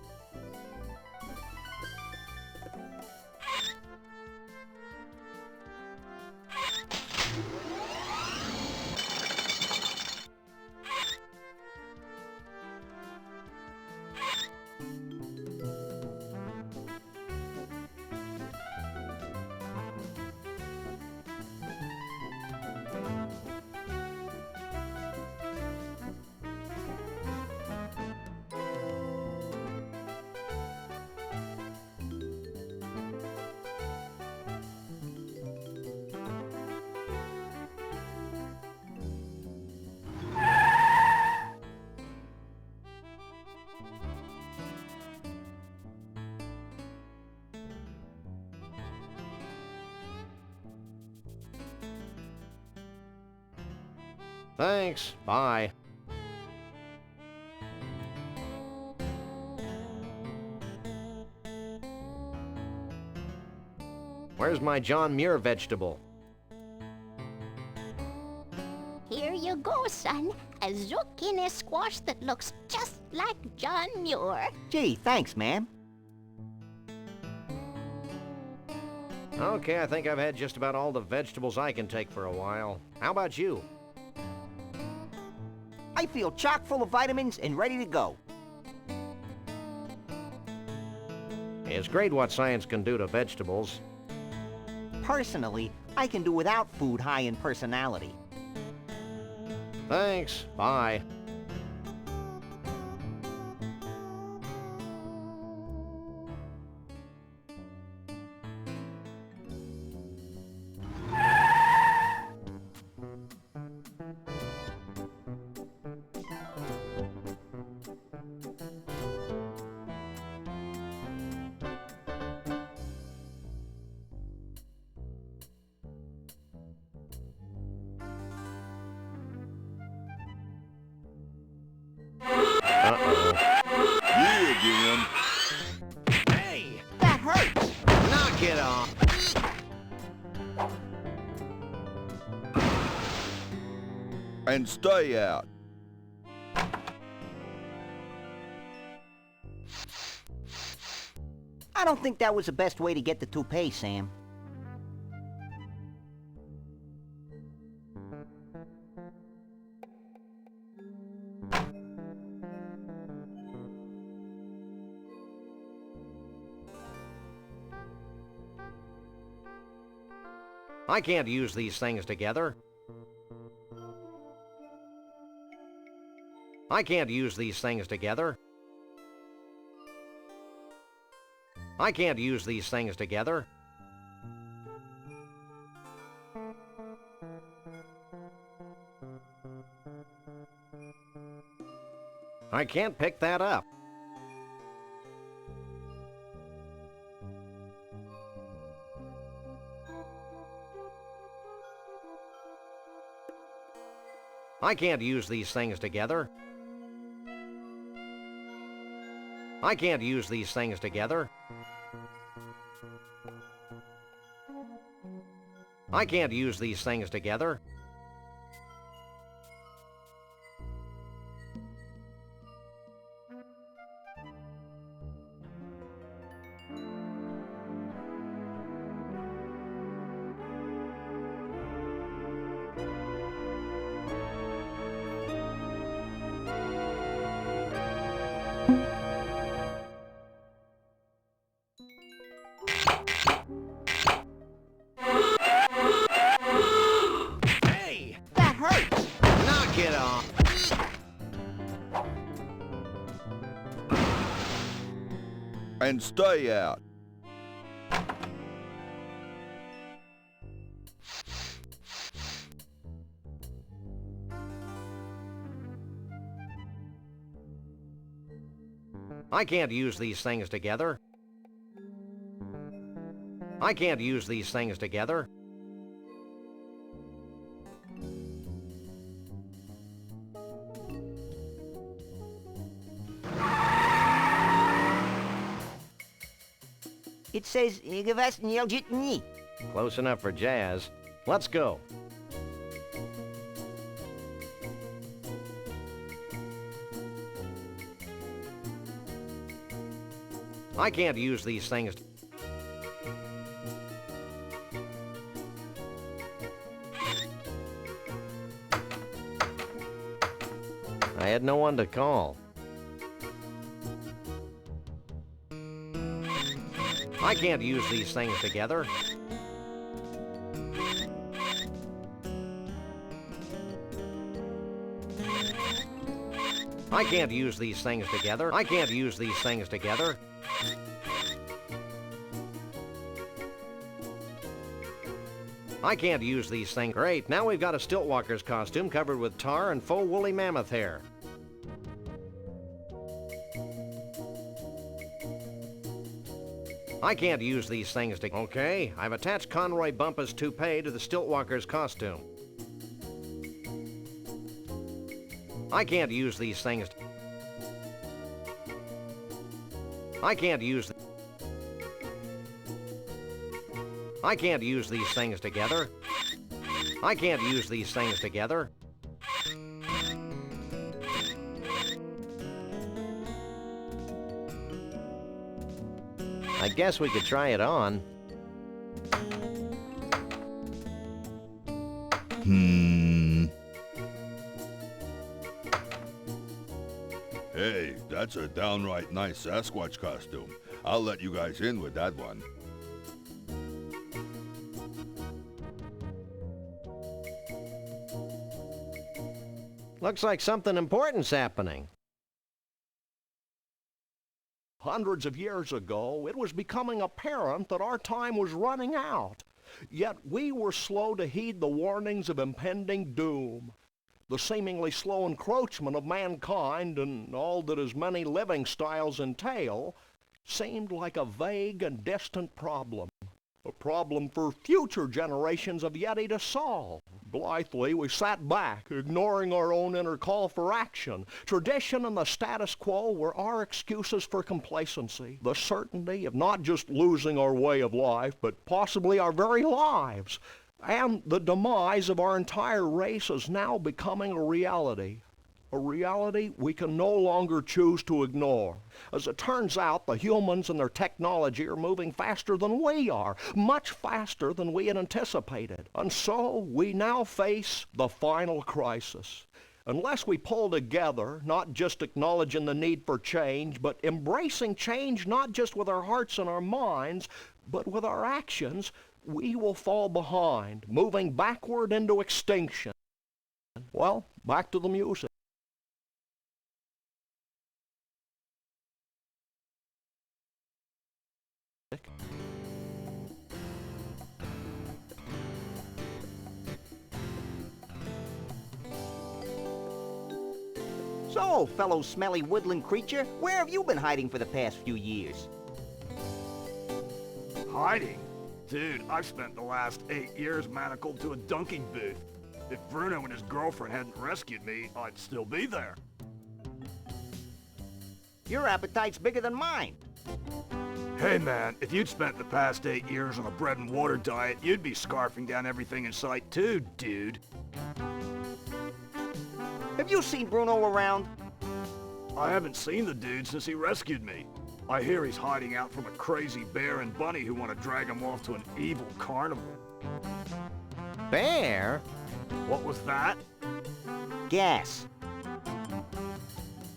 Thanks. Bye. Where's my John Muir vegetable? Here you go, son. A zucchini squash that looks just like John Muir. Gee, thanks, ma'am. Okay, I think I've had just about all the vegetables I can take for a while. How about you? I feel chock full of vitamins and ready to go. It's great what science can do to vegetables. Personally, I can do without food high in personality. Thanks. Bye. Hey! That hurts! Knock it off! And stay out. I don't think that was the best way to get the toupee, Sam. I can't use these things together. I can't use these things together. I can't use these things together. I can't pick that up. I can't use these things together. I can't use these things together. I can't use these things together. Hey, that hurts. Knock it off. And stay out. I can't use these things together. I can't use these things together. It says, "Igavas Nielgitni." Close enough for jazz. Let's go. I can't use these things. I had no one to call. I can't use these things together. I can't use these things together. I can't use these things together. I can't use these things. Great, now we've got a Stiltwalker's costume covered with tar and faux woolly mammoth hair. I can't use these things to... Okay, I've attached Conroy Bumpus' toupee to the Stiltwalker's costume. I can't use these things. I can't use... I can't use these things together. I can't use these things together. I guess we could try it on. Hey, that's a downright nice Sasquatch costume. I'll let you guys in with that one. Looks like something important's happening. Hundreds of years ago, it was becoming apparent that our time was running out. Yet we were slow to heed the warnings of impending doom. The seemingly slow encroachment of mankind and all that his many living styles entail seemed like a vague and distant problem. A problem for future generations of Yeti to solve. Blithely, we sat back, ignoring our own inner call for action. Tradition and the status quo were our excuses for complacency. The certainty of not just losing our way of life, but possibly our very lives. And the demise of our entire race is now becoming a reality. A reality we can no longer choose to ignore. As it turns out, the humans and their technology are moving faster than we are, much faster than we had anticipated. And so we now face the final crisis. Unless we pull together, not just acknowledging the need for change, but embracing change not just with our hearts and our minds, but with our actions, we will fall behind, moving backward into extinction. Well, back to the music. So, fellow smelly woodland creature, where have you been hiding for the past few years? Hiding? Dude, I've spent the last 8 years manacled to a dunking booth. If Bruno and his girlfriend hadn't rescued me, I'd still be there. Your appetite's bigger than mine. Hey man, if you'd spent the past 8 years on a bread and water diet, you'd be scarfing down everything in sight too, dude. Have you seen Bruno around? I haven't seen the dude since he rescued me. I hear he's hiding out from a crazy bear and bunny who want to drag him off to an evil carnival. Bear? What was that? Gas.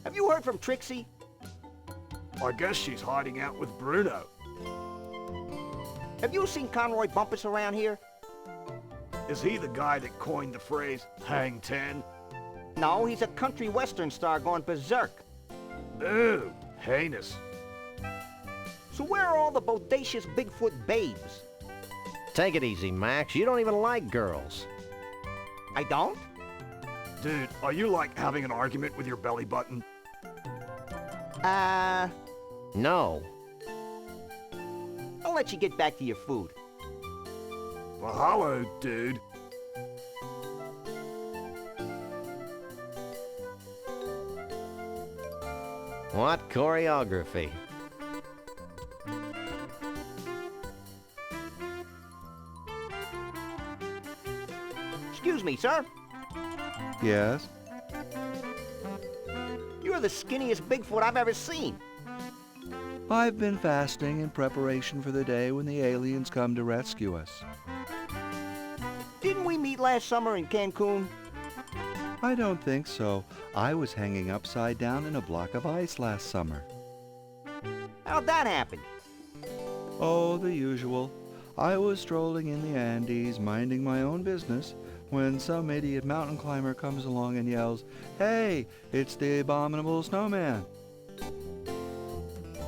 Have you heard from Trixie? I guess she's hiding out with Bruno. Have you seen Conroy Bumpus around here? Is he the guy that coined the phrase, hang 10? No, he's a country western star gone berserk. Ooh, heinous. So where are all the bodacious Bigfoot babes? Take it easy, Max. You don't even like girls. I don't? Dude, are you like having an argument with your belly button? No. I'll let you get back to your food. Mahalo, dude. What choreography? Excuse me, sir. Yes? You're the skinniest Bigfoot I've ever seen. I've been fasting in preparation for the day when the aliens come to rescue us. Didn't we meet last summer in Cancun? I don't think so. I was hanging upside down in a block of ice last summer. How'd that happen? Oh, the usual. I was strolling in the Andes, minding my own business, when some idiot mountain climber comes along and yells, "Hey, it's the abominable snowman!"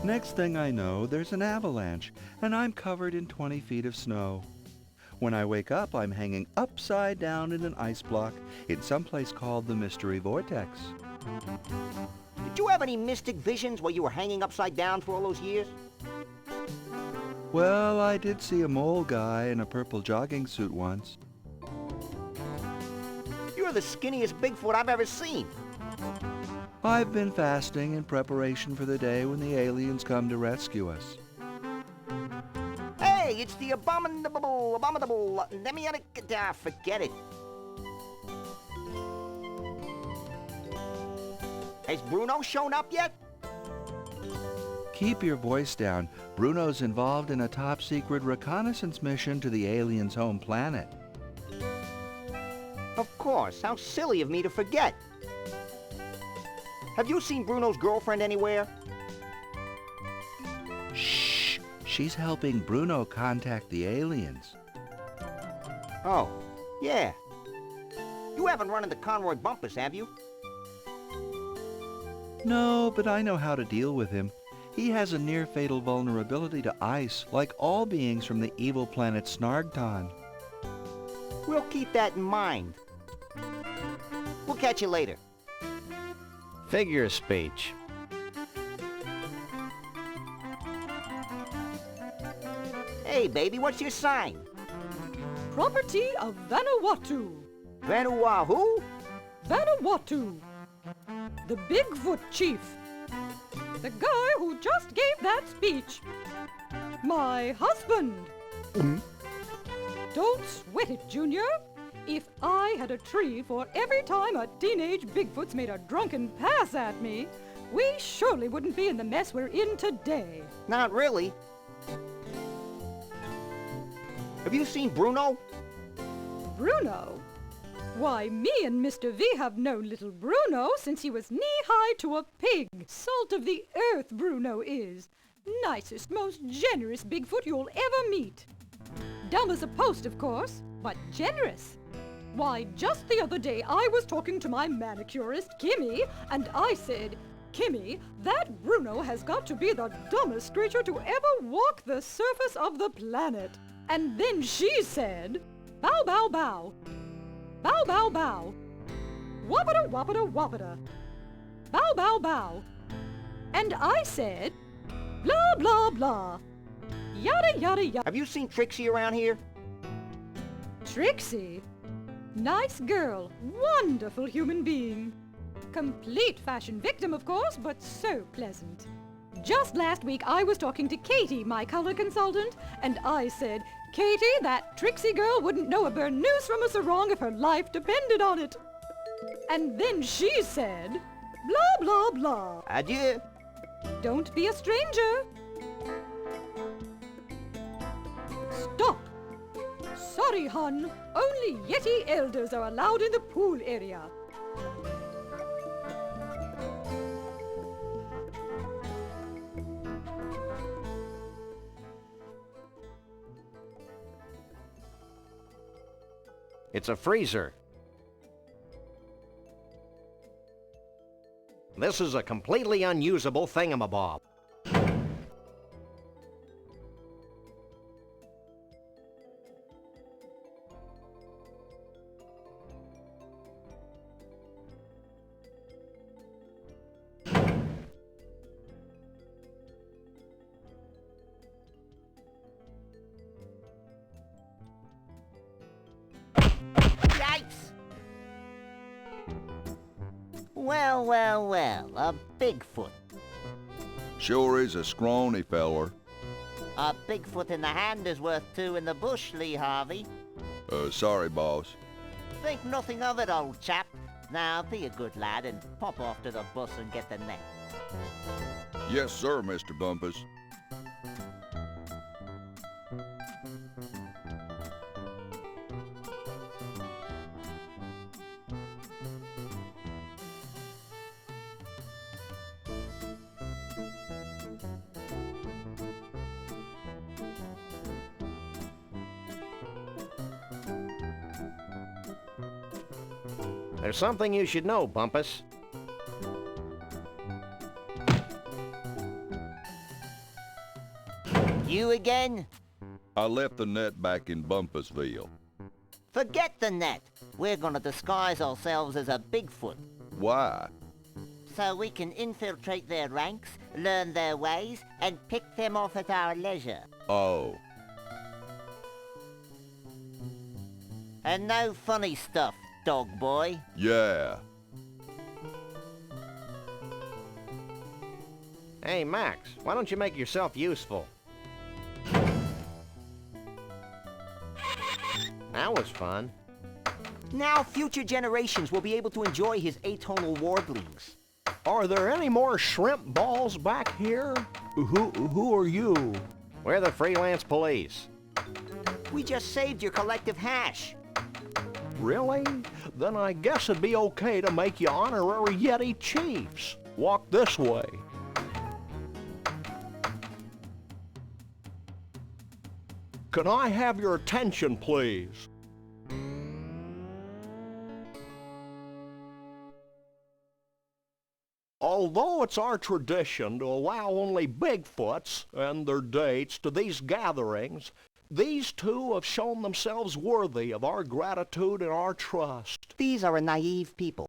Next thing I know, there's an avalanche, and I'm covered in 20 feet of snow. When I wake up, I'm hanging upside down in an ice block in some place called the Mystery Vortex. Did you have any mystic visions while you were hanging upside down for all those years? Well, I did see a mole guy in a purple jogging suit once. You're the skinniest Bigfoot I've ever seen. I've been fasting in preparation for the day when the aliens come to rescue us. Hey, it's the abominable, forget it. Has Bruno shown up yet? Keep your voice down. Bruno's involved in a top-secret reconnaissance mission to the aliens' home planet. Of course, how silly of me to forget. Have you seen Bruno's girlfriend anywhere? Shh! She's helping Bruno contact the aliens. Oh, yeah. You haven't run into Conroy Bumpus, have you? No, but I know how to deal with him. He has a near-fatal vulnerability to ice, like all beings from the evil planet Snargton. We'll keep that in mind. We'll catch you later. Figure of speech. Hey, baby, what's your sign? Property of Vanuatu. Vanuatu? Vanuatu. The Bigfoot chief. The guy who just gave that speech. My husband. Don't sweat it, Junior. If I had a tree for every time a teenage Bigfoot's made a drunken pass at me, we surely wouldn't be in the mess we're in today. Not really. Have you seen Bruno? Bruno? Why, me and Mr. V have known little Bruno since he was knee-high to a pig. Salt of the earth, Bruno is. Nicest, most generous Bigfoot you'll ever meet. Dumb as a post, of course, but generous. Why, just the other day I was talking to my manicurist, Kimmy, and I said, Kimmy, that Bruno has got to be the dumbest creature to ever walk the surface of the planet. And then she said, bow, bow, bow. Bow, bow, bow. Whoppita, whoppita, whoppita. Bow, bow, bow. And I said, blah, blah, blah. Yada, yada, yada. Have you seen Trixie around here? Trixie? Nice girl. Wonderful human being. Complete fashion victim, of course, but so pleasant. Just last week I was talking to Katie, my color consultant, and I said, Katie, that Trixie girl wouldn't know a burnous from a sarong if her life depended on it. And then she said, blah, blah, blah. Adieu. Don't be a stranger. Stop. Sorry, hon. Only Yeti elders are allowed in the pool area. It's a freezer. This is a completely unusable thingamabob. Well, well, well, a Bigfoot. Sure is a scrawny feller. A Bigfoot in the hand is worth two in the bush, Lee Harvey. Sorry, boss. Think nothing of it, old chap. Now, be a good lad and pop off to the bus and get the net. Yes, sir, Mr. Bumpus. There's something you should know, Bumpus. You again? I left the net back in Bumpusville. Forget the net. We're gonna disguise ourselves as a Bigfoot. Why? So we can infiltrate their ranks, learn their ways, and pick them off at our leisure. Oh. And no funny stuff, dog boy. Yeah. Hey, Max, why don't you make yourself useful? That was fun. Now future generations will be able to enjoy his atonal warblings. Are there any more shrimp balls back here? Who are you? We're the Freelance Police. We just saved your collective hash. Really? Then I guess it'd be okay to make you honorary Yeti chiefs. Walk this way. Can I have your attention, please? Although it's our tradition to allow only Bigfoots and their dates to these gatherings, these two have shown themselves worthy of our gratitude and our trust. These are a naive people.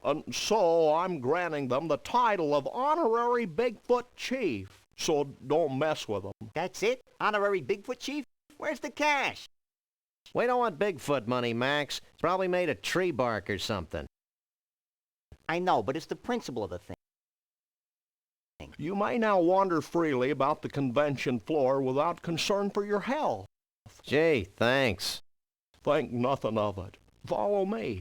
And so I'm granting them the title of Honorary Bigfoot Chief. So don't mess with them. That's it? Honorary Bigfoot Chief? Where's the cash? We don't want Bigfoot money, Max. It's probably made of tree bark or something. I know, but it's the principle of the thing. You may now wander freely about the convention floor without concern for your health. Gee, thanks. Think nothing of it. Follow me.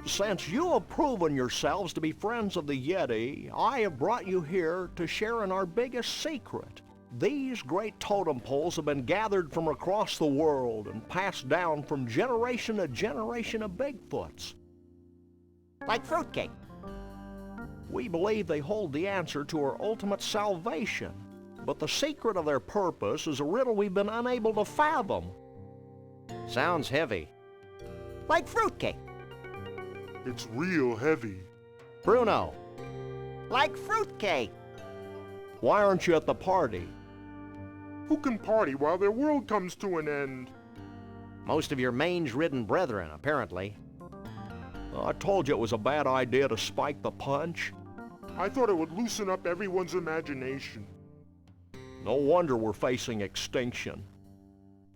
Since you have proven yourselves to be friends of the Yeti, I have brought you here to share in our biggest secret. These great totem poles have been gathered from across the world and passed down from generation to generation of Bigfoots. Like fruitcake. We believe they hold the answer to our ultimate salvation, but the secret of their purpose is a riddle we've been unable to fathom. Sounds heavy. Like fruitcake. It's real heavy. Bruno. Like fruitcake. Why aren't you at the party? Who can party while their world comes to an end? Most of your mange-ridden brethren, apparently. I told you it was a bad idea to spike the punch. I thought it would loosen up everyone's imagination. No wonder we're facing extinction.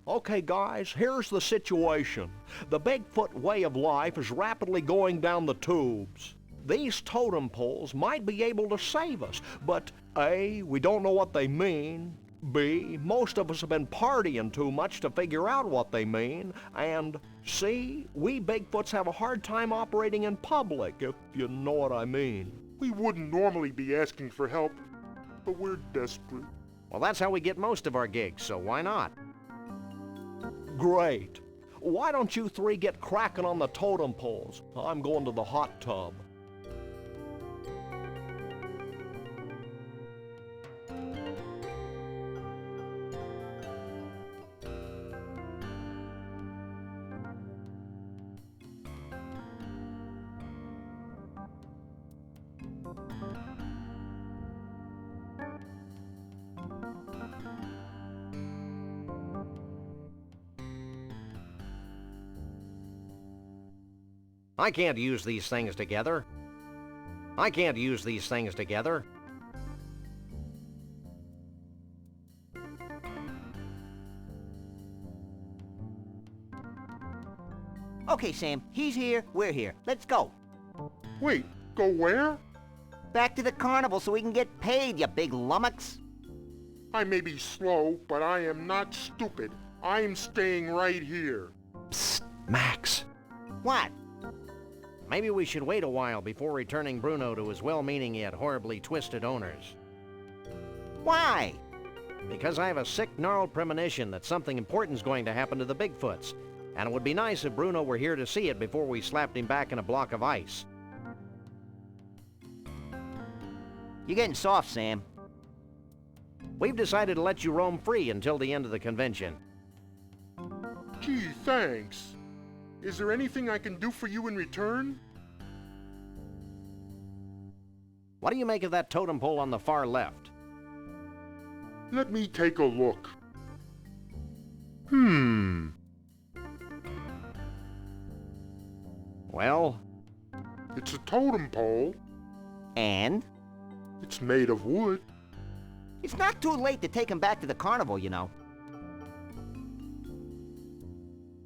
Okay, guys, here's the situation. The Bigfoot way of life is rapidly going down the tubes. These totem poles might be able to save us, but A, we don't know what they mean. B, most of us have been partying too much to figure out what they mean. And C, we Bigfoots have a hard time operating in public, if you know what I mean. We wouldn't normally be asking for help, but we're desperate. Well, that's how we get most of our gigs, so why not? Great. Why don't you three get cracking on the totem poles? I'm going to the hot tub. I can't use these things together. I can't use these things together. Okay, Sam, he's here, we're here. Let's go. Wait, go where? Back to the carnival so we can get paid, you big lummox. I may be slow, but I am not stupid. I'm staying right here. Psst, Max. What? Maybe we should wait a while before returning Bruno to his well-meaning yet horribly twisted owners. Why? Because I have a sick, gnarled premonition that something important's going to happen to the Bigfoots, and it would be nice if Bruno were here to see it before we slapped him back in a block of ice. You're getting soft, Sam. We've decided to let you roam free until the end of the convention. Gee, thanks. Is there anything I can do for you in return? What do you make of that totem pole on the far left? Let me take a look. Well? It's a totem pole. And? It's made of wood. It's not too late to take him back to the carnival, you know.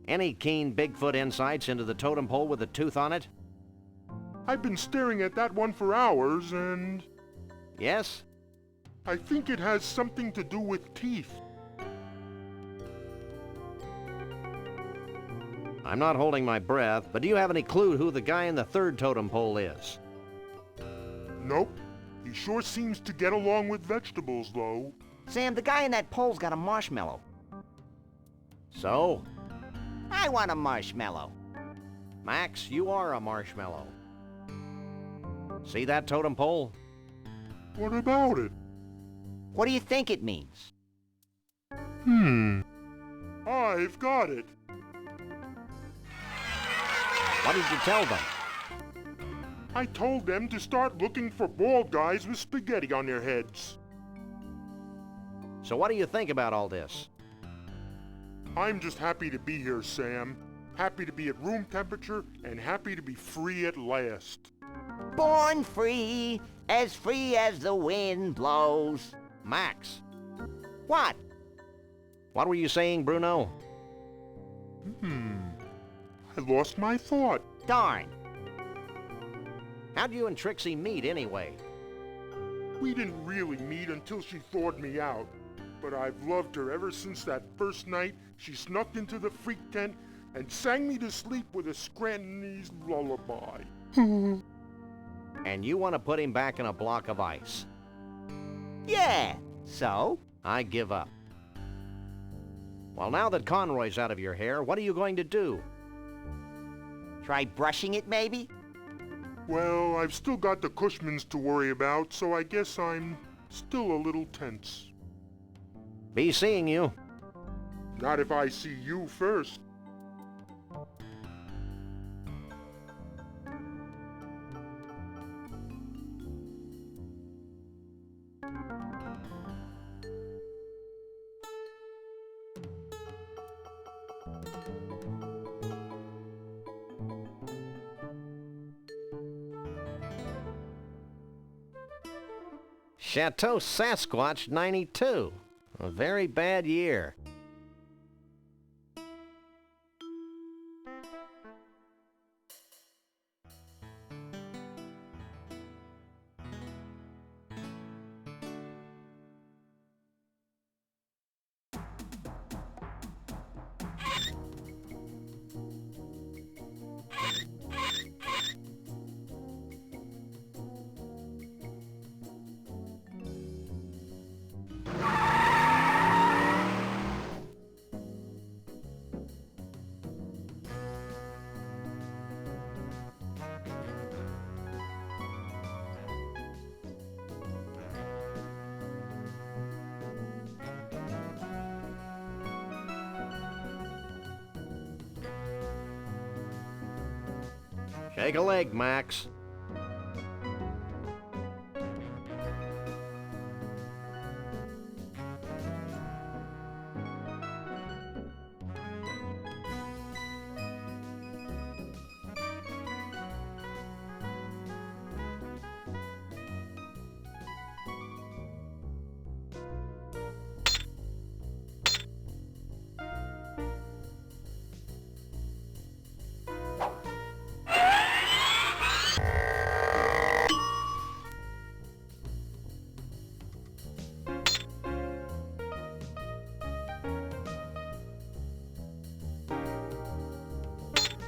Any keen Bigfoot insights into the totem pole with a tooth on it? I've been staring at that one for hours, and... Yes? I think it has something to do with teeth. I'm not holding my breath, but do you have any clue who the guy in the third totem pole is? Nope. He sure seems to get along with vegetables, though. Sam, the guy in that pole's got a marshmallow. So? I want a marshmallow. Max, you are a marshmallow. See that totem pole? What about it? What do you think it means? I've got it. What did you tell them? I told them to start looking for bald guys with spaghetti on their heads. So what do you think about all this? I'm just happy to be here, Sam. Happy to be at room temperature and happy to be free at last. Born free as the wind blows. Max. What? What were you saying, Bruno? I lost my thought. Darn. How'd you and Trixie meet, anyway? We didn't really meet until she thawed me out. But I've loved her ever since that first night she snuck into the freak tent and sang me to sleep with a Scrantonese lullaby. And you want to put him back in a block of ice? Yeah, so? I give up. Well, now that Conroy's out of your hair, what are you going to do? Try brushing it, maybe? Well, I've still got the Cushmans to worry about, so I guess I'm still a little tense. Be seeing you. Not if I see you first. Chateau Sasquatch 92. A very bad year. Shake a leg, Max.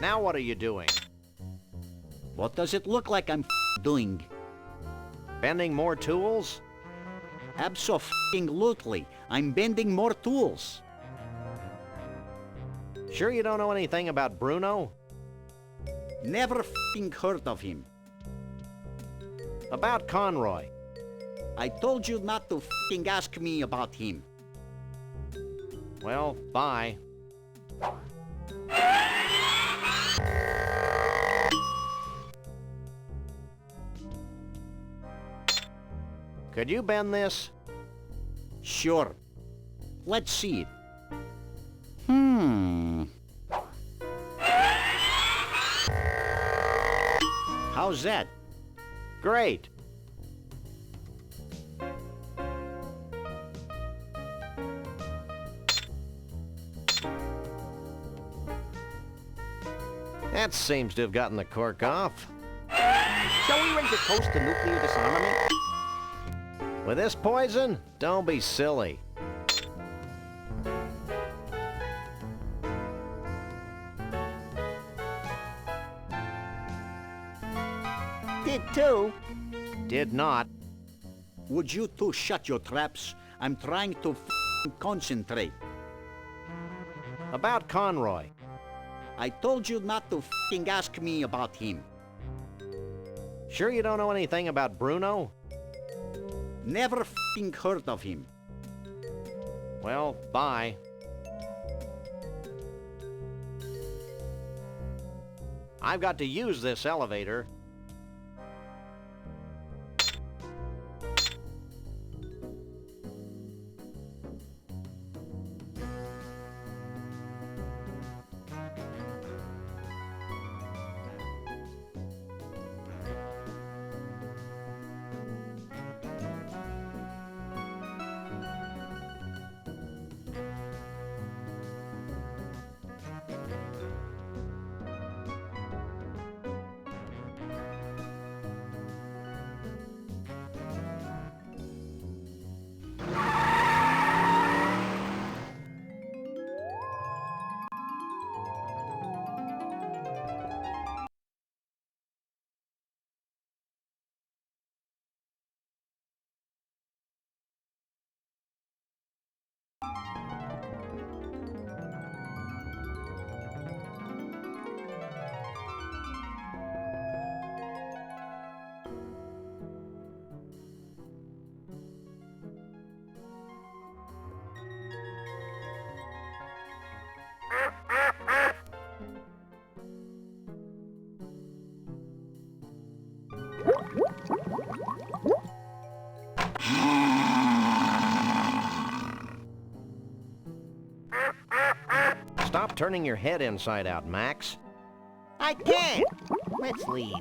Now what are you doing? What does it look like I'm doing? Bending more tools? Abso-fucking-lutely. I'm bending more tools. Sure you don't know anything about Bruno? Never fucking heard of him. About Conroy? I told you not to fucking ask me about him. Well, bye. Could you bend this? Sure. Let's see it. How's that? Great. That seems to have gotten the cork off. Shall we raise a toast to nuclear disarmament? With this poison? Don't be silly. Did too. Did not. Would you two shut your traps? I'm trying to concentrate. About Conroy. I told you not to ask me about him. Sure you don't know anything about Bruno? Never heard of him. Well, bye. I've got to use this elevator. Stop turning your head inside out, Max. I can't. Let's leave.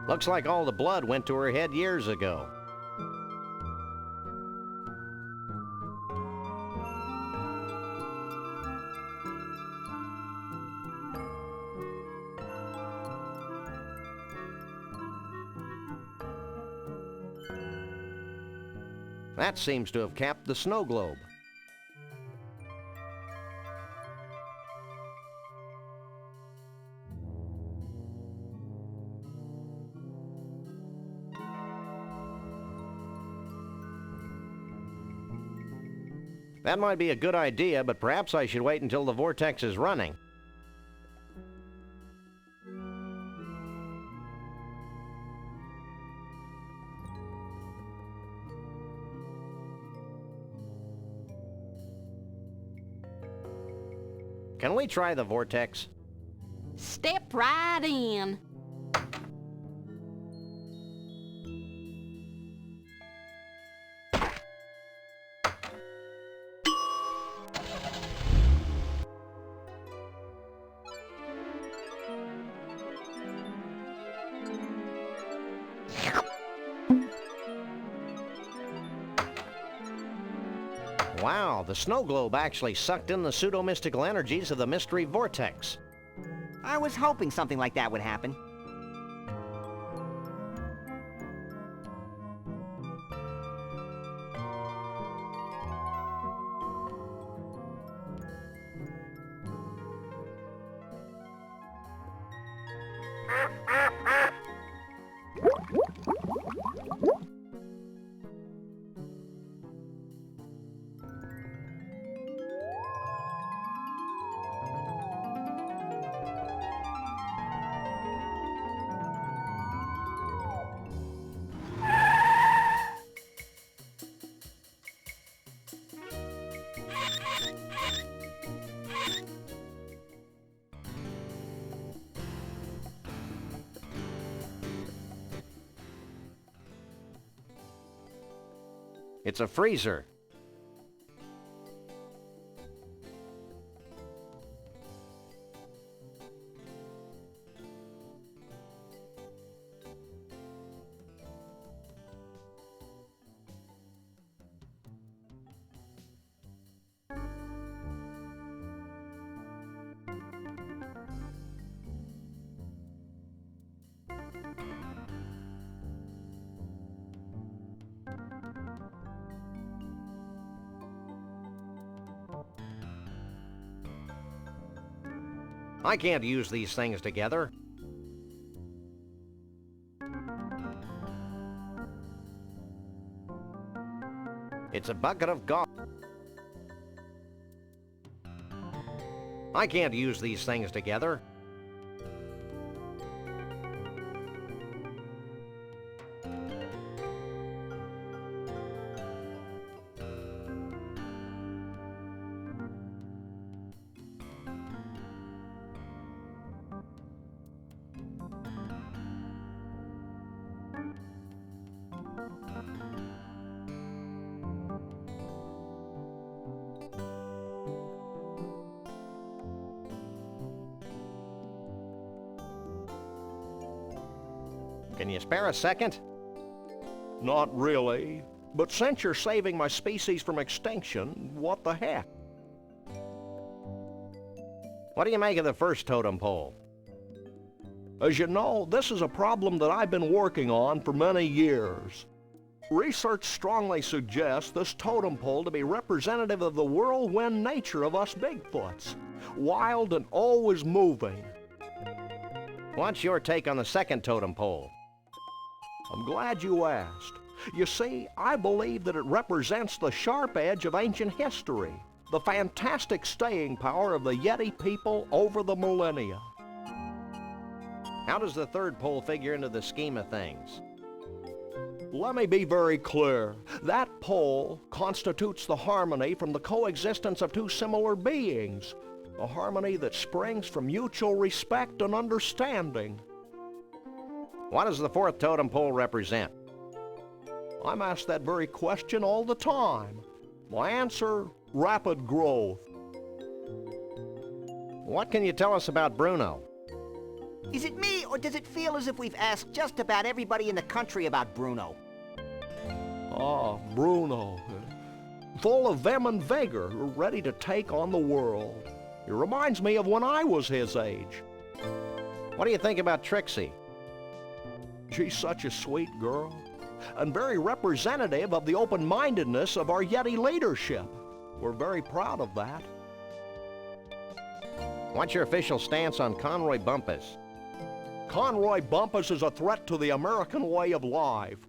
Looks like all the blood went to her head years ago. That seems to have capped the snow globe. That might be a good idea, but perhaps I should wait until the vortex is running. Can we try the vortex? Step right in. Wow, the snow globe actually sucked in the pseudo-mystical energies of the mystery vortex. I was hoping something like that would happen. It's a freezer. I can't use these things together. It's a bucket of gall. I can't use these things together. Can you spare a second? Not really. But since you're saving my species from extinction, what the heck? What do you make of the first totem pole? As you know, this is a problem that I've been working on for many years. Research strongly suggests this totem pole to be representative of the whirlwind nature of us Bigfoots, wild and always moving. What's your take on the second totem pole? I'm glad you asked. You see, I believe that it represents the sharp edge of ancient history, the fantastic staying power of the Yeti people over the millennia. How does the third pole figure into the scheme of things? Let me be very clear. That pole constitutes the harmony from the coexistence of two similar beings, a harmony that springs from mutual respect and understanding. What does the fourth totem pole represent? I'm asked that very question all the time. My answer, rapid growth. What can you tell us about Bruno? Is it me, or does it feel as if we've asked just about everybody in the country about Bruno? Ah, Bruno. Full of vim and vigor, ready to take on the world. He reminds me of when I was his age. What do you think about Trixie? She's such a sweet girl, and very representative of the open-mindedness of our Yeti leadership. We're very proud of that. What's your official stance on Conroy Bumpus? Conroy Bumpus is a threat to the American way of life.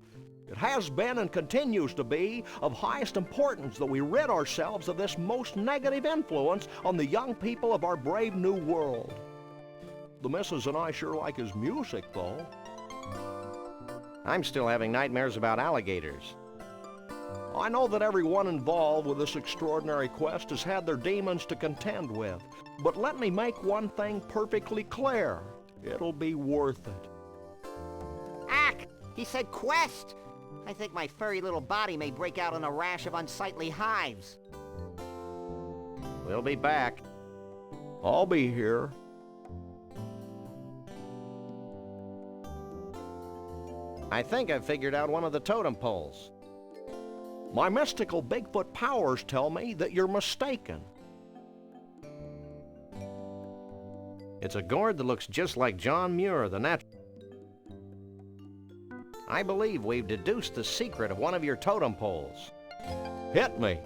It has been and continues to be of highest importance that we rid ourselves of this most negative influence on the young people of our brave new world. The missus and I sure like his music, though. I'm still having nightmares about alligators. I know that everyone involved with this extraordinary quest has had their demons to contend with, but let me make one thing perfectly clear. It'll be worth it. Ack! He said quest! I think my furry little body may break out in a rash of unsightly hives. We'll be back. I'll be here. I think I've figured out one of the totem poles. My mystical Bigfoot powers tell me that you're mistaken. It's a gourd that looks just like John Muir, the natural. I believe we've deduced the secret of one of your totem poles. Hit me.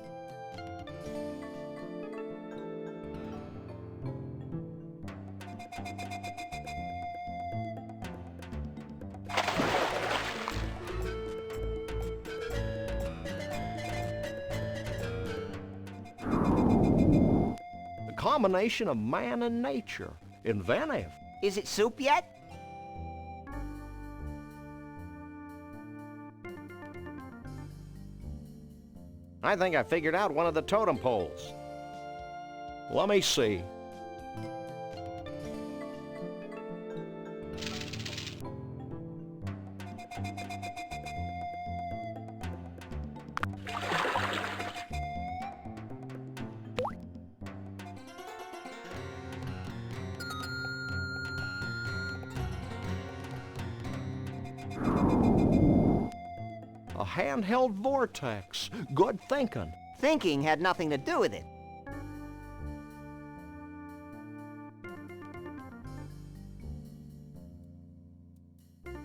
The combination of man and nature. Inventive. Is it soup yet? I think I figured out one of the totem poles. Let me see. A handheld vortex. Good thinking. Thinking had nothing to do with it.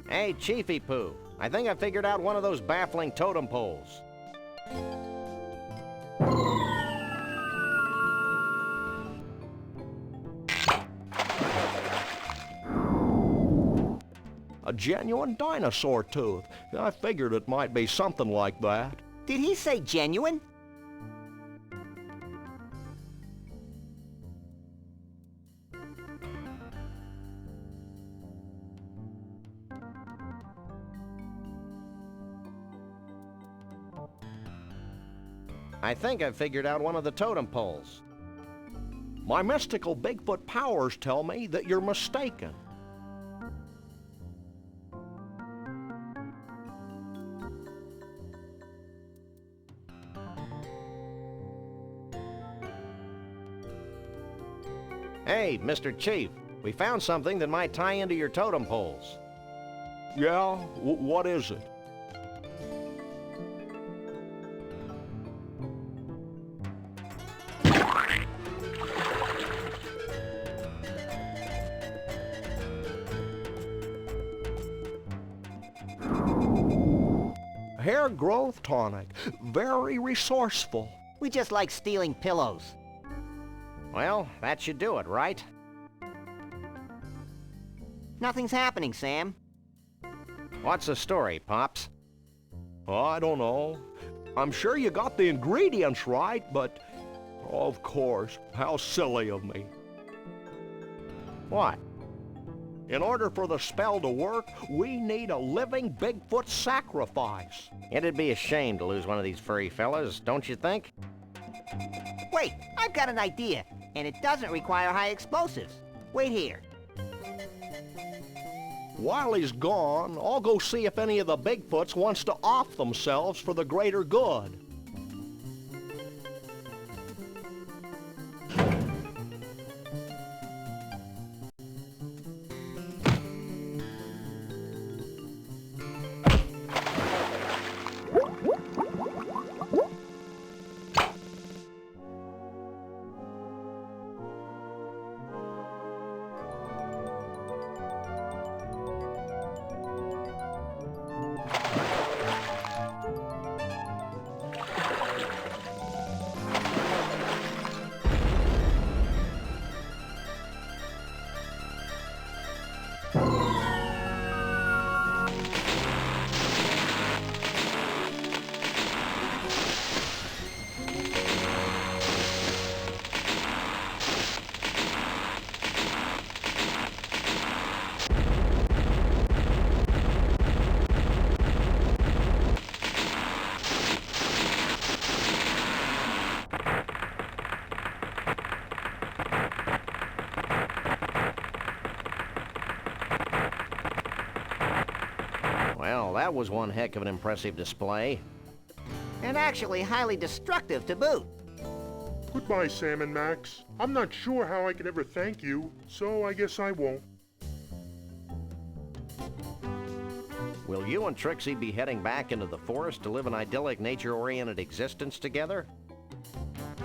Hey, Chiefy Poo, I think I figured out one of those baffling totem poles. A genuine dinosaur tooth. I figured it might be something like that. Did he say genuine? I think I've figured out one of the totem poles. My mystical Bigfoot powers tell me that you're mistaken. Hey, Mr. Chief, we found something that might tie into your totem poles. Yeah? What is it? Hair growth tonic. Very resourceful. We just like stealing pillows. Well, that should do it, right? Nothing's happening, Sam. What's the story, Pops? I don't know. I'm sure you got the ingredients right, but... Of course, how silly of me. What? In order for the spell to work, we need a living Bigfoot sacrifice. It'd be a shame to lose one of these furry fellas, don't you think? Wait, I've got an idea, and it doesn't require high explosives. Wait here. While he's gone, I'll go see if any of the Bigfoots wants to off themselves for the greater good. Well, that was one heck of an impressive display. And actually highly destructive to boot. Goodbye, Sam and Max. I'm not sure how I could ever thank you, so I guess I won't. Will you and Trixie be heading back into the forest to live an idyllic, nature-oriented existence together?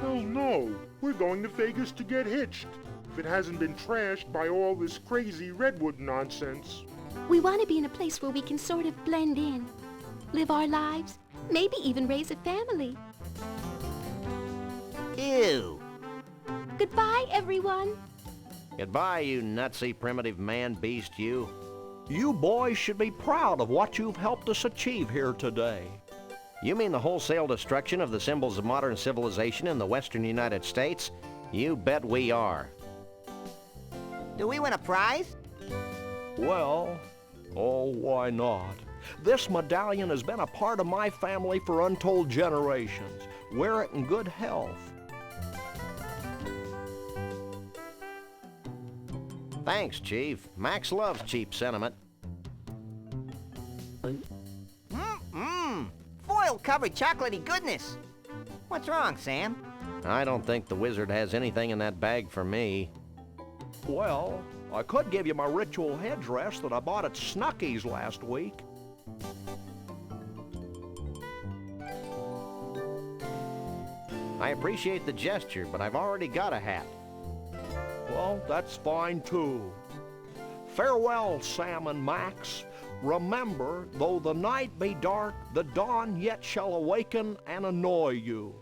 Hell no. We're going to Vegas to get hitched. If it hasn't been trashed by all this crazy redwood nonsense. We want to be in a place where we can sort of blend in, live our lives, maybe even raise a family. Ew. Goodbye, everyone. Goodbye, you nutsy primitive man-beast, you. You boys should be proud of what you've helped us achieve here today. You mean the wholesale destruction of the symbols of modern civilization in the western United States? You bet we are. Do we win a prize? Well, oh, why not? This medallion has been a part of my family for untold generations. Wear it in good health. Thanks, Chief. Max loves cheap sentiment. Foil-covered chocolatey goodness. What's wrong, Sam? I don't think the wizard has anything in that bag for me. Well, I could give you my ritual headdress that I bought at Snucky's last week. I appreciate the gesture, but I've already got a hat. Well, that's fine too. Farewell, Sam and Max. Remember, though the night be dark, the dawn yet shall awaken and annoy you.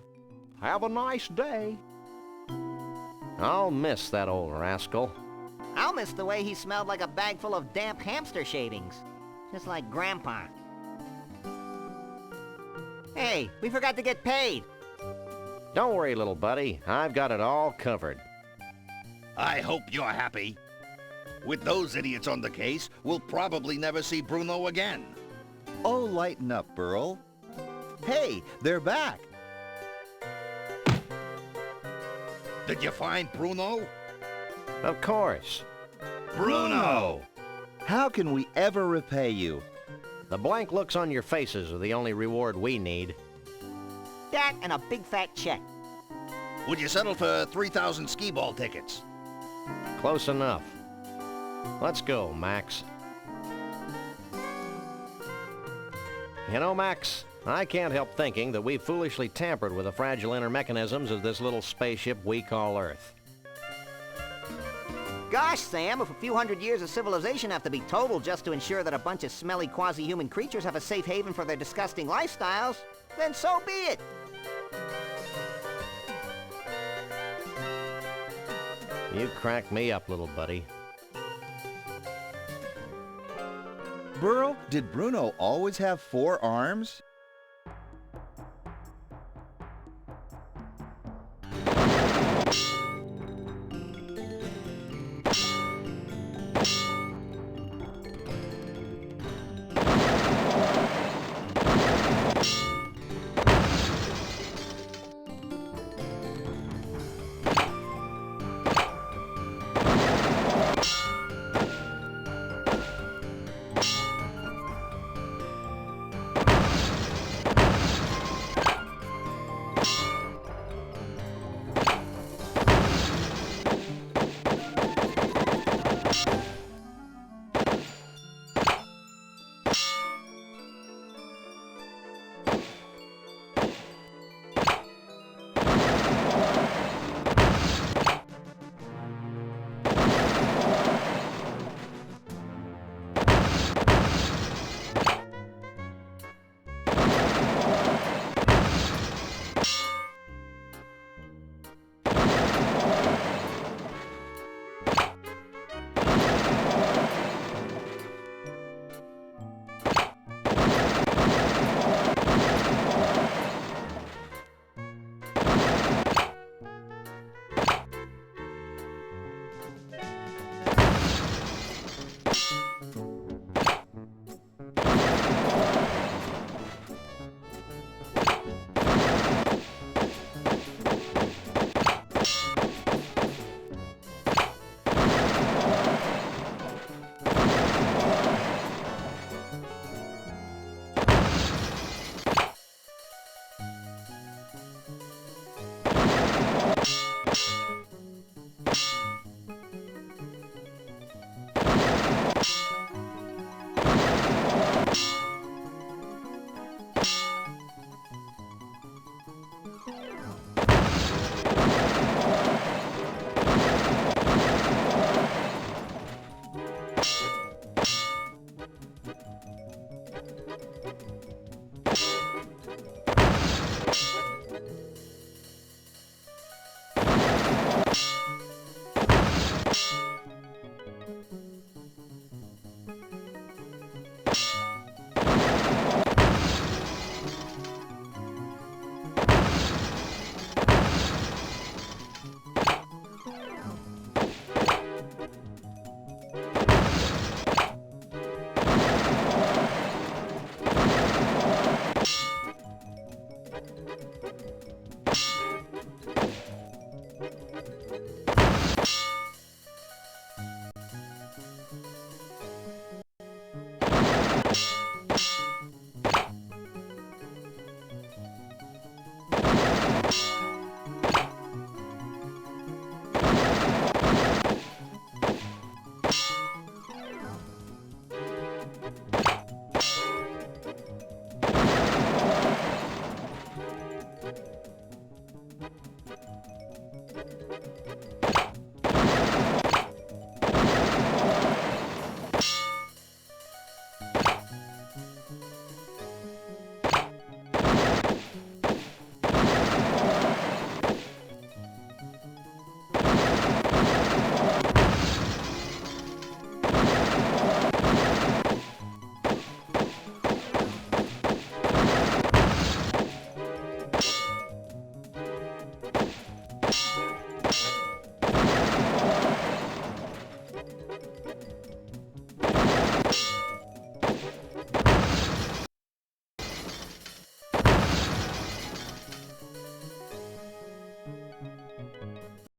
Have a nice day. I'll miss that old rascal. I'll miss the way he smelled like a bag full of damp hamster shavings. Just like Grandpa. Hey, we forgot to get paid. Don't worry, little buddy. I've got it all covered. I hope you're happy. With those idiots on the case, we'll probably never see Bruno again. Oh, lighten up, Burl. Hey, they're back. Did you find Bruno? Of course. Bruno! How can we ever repay you? The blank looks on your faces are the only reward we need. That and a big fat check. Would you settle for 3,000 skee-ball tickets? Close enough. Let's go, Max. You know, Max, I can't help thinking that we've foolishly tampered with the fragile inner mechanisms of this little spaceship we call Earth. Gosh, Sam, if a few hundred years of civilization have to be totaled just to ensure that a bunch of smelly quasi-human creatures have a safe haven for their disgusting lifestyles, then so be it. You crack me up, little buddy. Burl, did Bruno always have 4 arms?